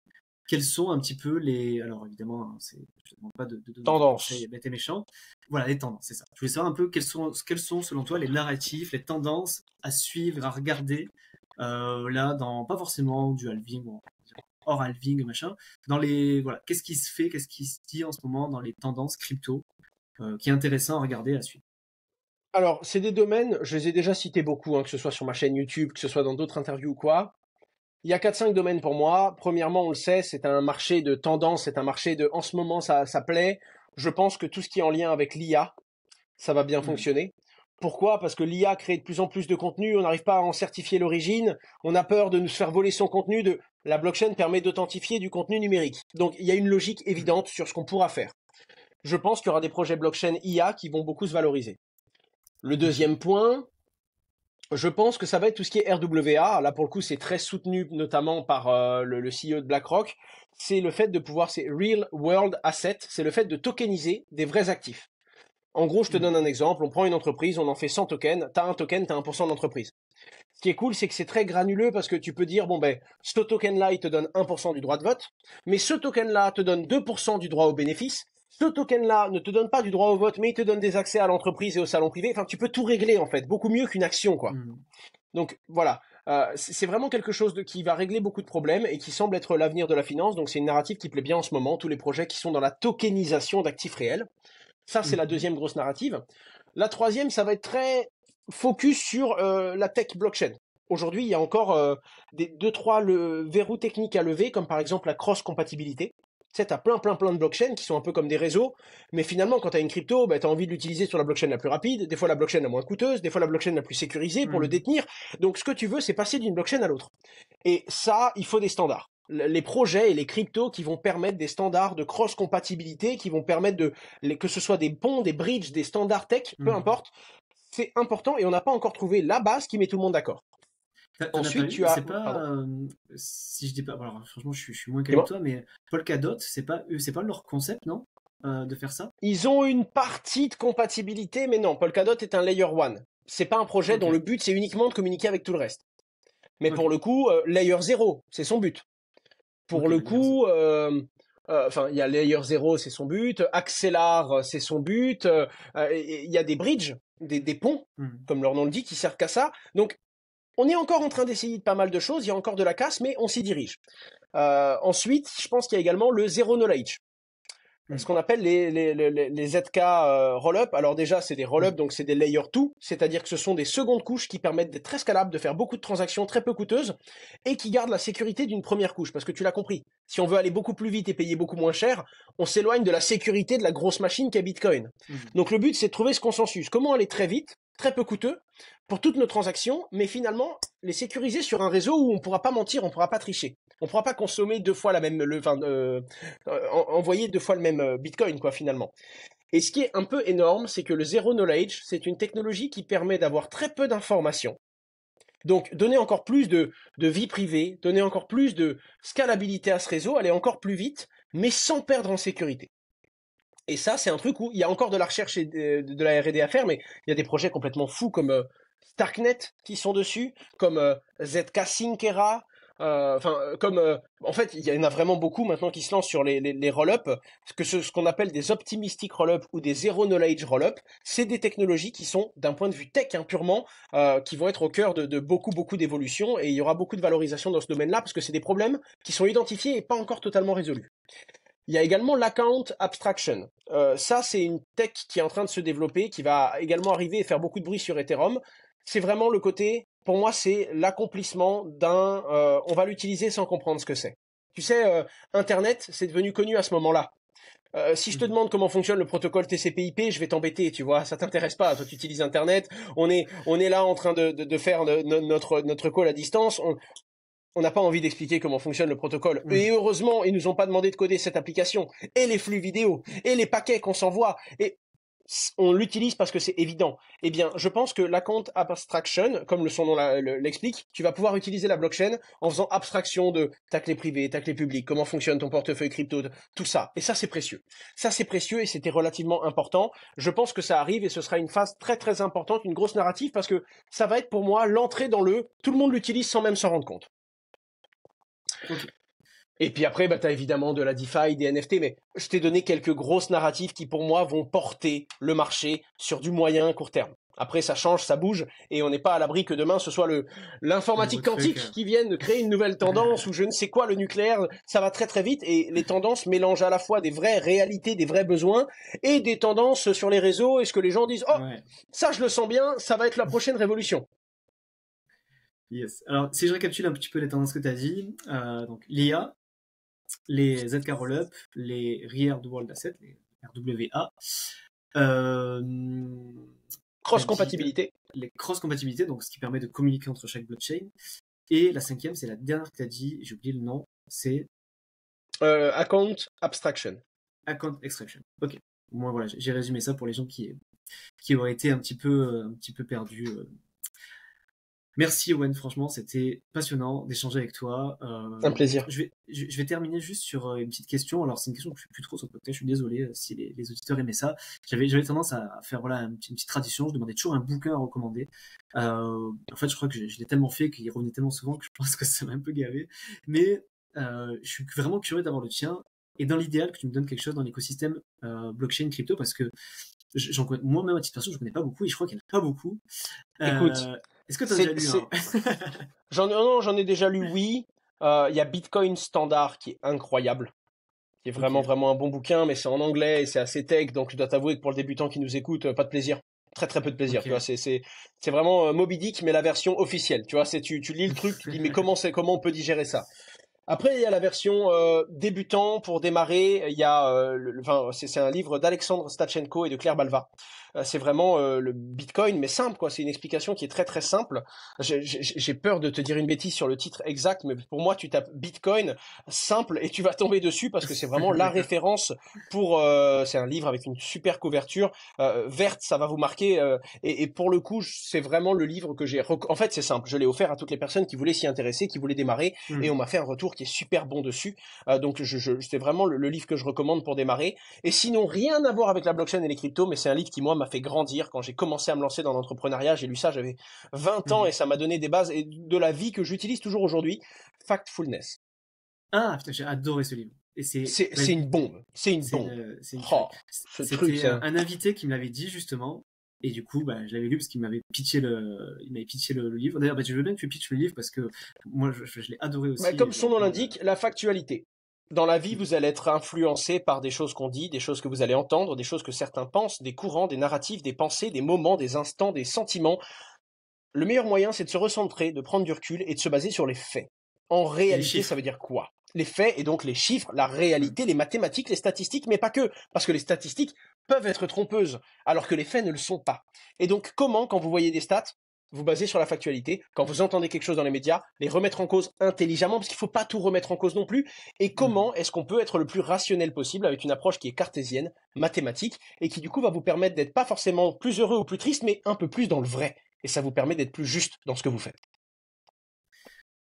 quels sont un petit peu les... Alors évidemment, hein, je ne demande pas de donner des conseils Tendance. bêtes et méchants. Voilà, les tendances, c'est ça. Je voulais savoir un peu quels sont selon toi les narratifs, les tendances à suivre, à regarder, là, dans pas forcément du halving, ou hors halving, machin, dans les... Voilà, qu'est-ce qui se fait, qu'est-ce qui se dit en ce moment dans les tendances crypto, qui est intéressant à regarder, à suivre. Alors, c'est des domaines, je les ai déjà cités beaucoup, hein, que ce soit sur ma chaîne YouTube, que ce soit dans d'autres interviews ou quoi. Il y a 4-5 domaines pour moi. Premièrement, on le sait, c'est un marché de tendance, c'est un marché de en ce moment, ça plaît. Je pense que tout ce qui est en lien avec l'IA, ça va bien Hmm. fonctionner. Pourquoi? Parce que l'IA crée de plus en plus de contenu, on n'arrive pas à en certifier l'origine, on a peur de nous faire voler son contenu, la blockchain permet d'authentifier du contenu numérique. Donc il y a une logique Hmm. évidente sur ce qu'on pourra faire. Je pense qu'il y aura des projets blockchain IA qui vont beaucoup se valoriser. Le Ok. deuxième point, je pense que ça va être tout ce qui est RWA. Là, pour le coup, c'est très soutenu, notamment par le CEO de BlackRock. C'est le fait de pouvoir, c'est Real World Asset, c'est le fait de tokeniser des vrais actifs. En gros, je te Hmm. donne un exemple. On prend une entreprise, on en fait 100 tokens. T'as un token, t'as 1% de l'entreprise. Ce qui est cool, c'est que c'est très granuleux parce que tu peux dire, bon ben, ce token-là, il te donne 1% du droit de vote, mais ce token-là te donne 2% du droit au bénéfice. Ce token-là ne te donne pas du droit au vote, mais il te donne des accès à l'entreprise et au salon privé. Enfin, tu peux tout régler en fait, beaucoup mieux qu'une action, quoi. Hmm. Donc voilà, c'est vraiment quelque chose qui va régler beaucoup de problèmes et qui semble être l'avenir de la finance. Donc c'est une narrative qui plaît bien en ce moment, tous les projets qui sont dans la tokenisation d'actifs réels. Ça, c'est la Mhm. deuxième grosse narrative. La troisième, ça va être très focus sur la tech blockchain. Aujourd'hui, il y a encore des deux, trois verrous techniques à lever, comme par exemple la cross-compatibilité. Tu sais, t'as plein de blockchains qui sont un peu comme des réseaux, mais finalement, quand tu as une crypto, bah, tu as envie de l'utiliser sur la blockchain la plus rapide, des fois la blockchain la moins coûteuse, des fois la blockchain la plus sécurisée pour le Hmm. détenir. Donc, ce que tu veux, c'est passer d'une blockchain à l'autre. Et ça, il faut des standards. Les projets et les cryptos qui vont permettre des standards de cross-compatibilité, qui vont permettre que ce soit des ponts, des bridges, des standards tech, peu Hmm. importe, c'est important et on n'a pas encore trouvé la base qui met tout le monde d'accord. T'en as pas Ensuite, eu, tu as... c'est pas, Pardon. si je dis pas, alors franchement, je suis moins calé que Dis-moi. toi, mais Polkadot, c'est pas leur concept, non, de faire ça? Ils ont une partie de compatibilité, mais non, Polkadot est un layer one. C'est pas un projet Ok, dont le but c'est uniquement de communiquer avec tout le reste. Mais ok, pour le coup, layer 0, c'est son but. Pour ok, le layer zero. coup, enfin, il y a Layer 0, c'est son but, Axelar, c'est son but, il y a des bridges, des ponts, Hmm. comme leur nom le dit, qui servent qu'à ça. Donc, on est encore en train d'essayer de pas mal de choses, il y a encore de la casse, mais on s'y dirige. Ensuite, je pense qu'il y a également le Zero Knowledge, ce Hmm. qu'on appelle les ZK roll-up. Alors déjà, c'est des Hmm. roll-up, donc c'est des layer 2, c'est-à-dire que ce sont des secondes couches qui permettent d'être très scalables, de faire beaucoup de transactions très peu coûteuses, et qui gardent la sécurité d'une première couche, parce que tu l'as compris. Si on veut aller beaucoup plus vite et payer beaucoup moins cher, on s'éloigne de la sécurité de la grosse machine qu'est Bitcoin. Hmm. Donc le but, c'est de trouver ce consensus. Comment aller très vite, très peu coûteux, pour toutes nos transactions, mais finalement les sécuriser sur un réseau où on ne pourra pas mentir, on ne pourra pas tricher. On ne pourra pas consommer deux fois la même, envoyer deux fois le même Bitcoin, quoi, finalement. Et ce qui est un peu énorme, c'est que le Zero Knowledge, c'est une technologie qui permet d'avoir très peu d'informations. Donc, donner encore plus de vie privée, donner encore plus de scalabilité à ce réseau, aller encore plus vite, mais sans perdre en sécurité. Et ça, c'est un truc où il y a encore de la recherche et de la R&D à faire, mais il y a des projets complètement fous comme Starknet qui sont dessus, comme ZK Syncera, en fait, il y en a vraiment beaucoup maintenant qui se lancent sur les roll-up, ce qu'on appelle des optimistic roll-up ou des zero knowledge roll-up, c'est des technologies qui sont, d'un point de vue tech hein, purement, qui vont être au cœur de beaucoup d'évolutions, et il y aura beaucoup de valorisation dans ce domaine-là, parce que c'est des problèmes qui sont identifiés et pas encore totalement résolus. Il y a également l'account abstraction. Ça, c'est une tech qui est en train de se développer, qui va également arriver et faire beaucoup de bruit sur Ethereum. C'est vraiment le côté, pour moi, c'est l'accomplissement on va l'utiliser sans comprendre ce que c'est. Tu sais, Internet, c'est devenu connu à ce moment-là. Si je te demande comment fonctionne le protocole TCP/IP, je vais t'embêter, tu vois, ça t'intéresse pas. Toi, tu utilises Internet. On est là en train de faire notre call à distance. On n'a pas envie d'expliquer comment fonctionne le protocole. Et heureusement, ils nous ont pas demandé de coder cette application et les flux vidéo et les paquets qu'on s'envoie. Et on l'utilise parce que c'est évident. Eh bien, je pense que l'account abstraction, comme son nom l'explique, tu vas pouvoir utiliser la blockchain en faisant abstraction de ta clé privée, ta clé publique, comment fonctionne ton portefeuille crypto, tout ça. Et ça, c'est précieux. Ça, c'est précieux et c'était relativement important. Je pense que ça arrive et ce sera une phase très très importante, une grosse narrative parce que ça va être pour moi l'entrée dans tout le monde l'utilise sans même s'en rendre compte. Ok. Et puis après, t'as évidemment de la DeFi, des NFT, mais je t'ai donné quelques grosses narratives qui, pour moi, vont porter le marché sur du moyen court terme. Après, ça change, ça bouge, et on n'est pas à l'abri que demain, ce soit l'informatique quantique qui vienne créer une nouvelle tendance, ou je ne sais quoi, le nucléaire, ça va très très vite, et les tendances mélangent à la fois des vraies réalités, des vrais besoins, et des tendances sur les réseaux, et ce que les gens disent, oh, ça je le sens bien, ça va être la prochaine révolution. Yes. Alors, si je récapitule un petit peu les tendances que tu as dit, donc l'IA, les ZK Rollup, les Real World Assets, les RWA, cross-compatibilité. Les cross-compatibilités, donc ce qui permet de communiquer entre chaque blockchain. Et la cinquième, c'est la dernière que tu as dit, j'ai oublié le nom, c'est Account Abstraction. Account Extraction. Ok. Moi, voilà, j'ai résumé ça pour les gens qui auraient été un petit peu perdus. Merci Owen, franchement, c'était passionnant d'échanger avec toi. Un plaisir. Je vais terminer juste sur une petite question. Alors, c'est une question que je fais plus trop sur le podcast. Je suis désolé si les auditeurs aimaient ça. J'avais tendance à faire une petite tradition. Je demandais toujours un bouquin à recommander. En fait, je crois que je l'ai tellement fait qu'il revenait tellement souvent que je pense que ça m'a un peu gavé. Mais je suis vraiment curieux d'avoir le tien. Et dans l'idéal, que tu me donnes quelque chose dans l'écosystème blockchain crypto, parce que moi-même à titre perso, je connais pas beaucoup et je crois qu'il n'y en a pas beaucoup. Écoute, est-ce que tu as déjà lu J'en ai déjà lu, oui. Il y a Bitcoin Standard qui est incroyable, qui est vraiment vraiment un bon bouquin, mais c'est en anglais et c'est assez tech, donc je dois t'avouer que pour le débutant qui nous écoute, pas de plaisir. Très très peu de plaisir, tu vois, c'est vraiment Moby Dick mais la version officielle, tu vois, tu lis le truc, tu dis mais comment on peut digérer ça? Après, il y a la version débutant pour démarrer. Il y a, c'est un livre d'Alexandre Stachenko et de Claire Balva. C'est vraiment le Bitcoin, mais simple, quoi. C'est une explication qui est très très simple. J'ai peur de te dire une bêtise sur le titre exact, mais pour moi, tu tapes Bitcoin simple et tu vas tomber dessus parce que c'est vraiment la référence pour. C'est un livre avec une super couverture verte, ça va vous marquer. Et pour le coup, c'est vraiment le livre que j'ai. En fait, c'est simple. Je l'ai offert à toutes les personnes qui voulaient s'y intéresser, qui voulaient démarrer, et on m'a fait un retour qui est super bon dessus. Donc c'est vraiment le livre que je recommande pour démarrer. Et sinon, rien à voir avec la blockchain et les cryptos, mais c'est un livre qui, moi, m'a fait grandir. Quand j'ai commencé à me lancer dans l'entrepreneuriat, j'ai lu ça, j'avais 20 ans et ça m'a donné des bases et de la vie que j'utilise toujours aujourd'hui. Factfulness. Ah, putain, j'ai adoré ce livre. C'est une bombe. C'est une bombe. C'était un invité qui me l'avait dit, justement. Et du coup, je l'avais lu parce qu'il m'avait pitché le livre. D'ailleurs, je veux bien que tu pitches le livre parce que moi, je l'ai adoré aussi. Comme son nom l'indique, la factualité. Dans la vie, vous allez être influencé par des choses qu'on dit, des choses que vous allez entendre, des choses que certains pensent, des courants, des narratifs, des pensées, des moments, des instants, des sentiments. Le meilleur moyen, c'est de se recentrer, de prendre du recul et de se baser sur les faits. En réalité, ça veut dire quoi? Les faits et donc les chiffres, la réalité, les mathématiques, les statistiques, mais pas que, parce que les statistiques peuvent être trompeuses, alors que les faits ne le sont pas. Et donc, comment, quand vous voyez des stats, vous basez sur la factualité, quand vous entendez quelque chose dans les médias, les remettre en cause intelligemment, parce qu'il ne faut pas tout remettre en cause non plus, et comment est-ce qu'on peut être le plus rationnel possible avec une approche qui est cartésienne, mathématique, et qui du coup va vous permettre d'être pas forcément plus heureux ou plus triste, mais un peu plus dans le vrai. Et ça vous permet d'être plus juste dans ce que vous faites.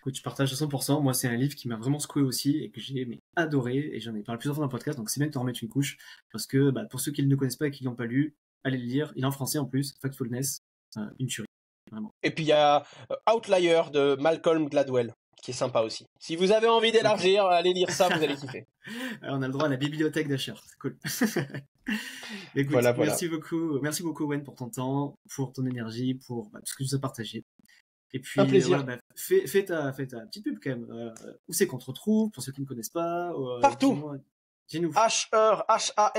Écoute, je partage à 100%. Moi, c'est un livre qui m'a vraiment secoué aussi et que j'ai adoré. Et j'en ai parlé plusieurs fois dans le podcast, donc c'est bien de te remettre une couche. Parce que pour ceux qui ne le connaissent pas et qui ne l'ont pas lu, allez le lire. Il est en français en plus. Factfulness, une tuerie. Vraiment. Et puis il y a Outlier de Malcolm Gladwell, qui est sympa aussi. Si vous avez envie d'élargir, allez lire ça, vous allez kiffer. On a le droit à la bibliothèque d'Asher, c'est cool. Écoute, voilà. Merci beaucoup Owen pour ton temps, pour ton énergie, pour tout ce que tu nous as partagé. Et puis, un plaisir. Fais ta petite pub quand même. Où c'est qu'on te retrouve, pour ceux qui ne connaissent pas? Partout. Dis-nous. H-A-S-H-E-U-R,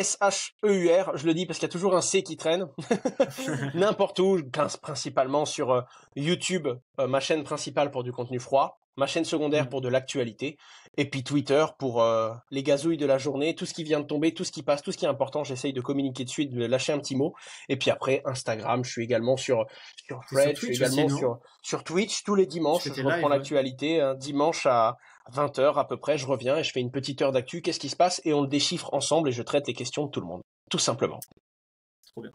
je le dis parce qu'il y a toujours un C qui traîne. N'importe où, principalement sur YouTube, ma chaîne principale pour du contenu froid. ma chaîne secondaire pour de l'actualité, et puis Twitter pour les gazouilles de la journée, tout ce qui vient de tomber, tout ce qui passe, tout ce qui est important, j'essaye de communiquer dessus, de lâcher un petit mot. Et puis après, Instagram, je suis également sur T'es sur Threads, je suis Twitch aussi, également non? sur Twitch tous les Tu dimanches, fais je tes reprends lives, ouais. l'actualité, un dimanche à 20h à peu près, je reviens et je fais une petite heure d'actu, qu'est-ce qui se passe, et on le déchiffre ensemble et je traite les questions de tout le monde, tout simplement. Trop bien.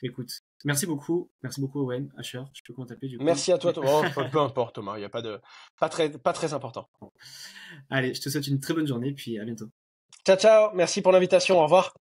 Écoute, merci beaucoup Owen, Asher, je peux comment t'appeler du coup. Merci à toi, Thomas. Oh, peu importe, Thomas, il y a pas très important. Allez, je te souhaite une très bonne journée, puis à bientôt. Ciao, ciao, merci pour l'invitation, au revoir.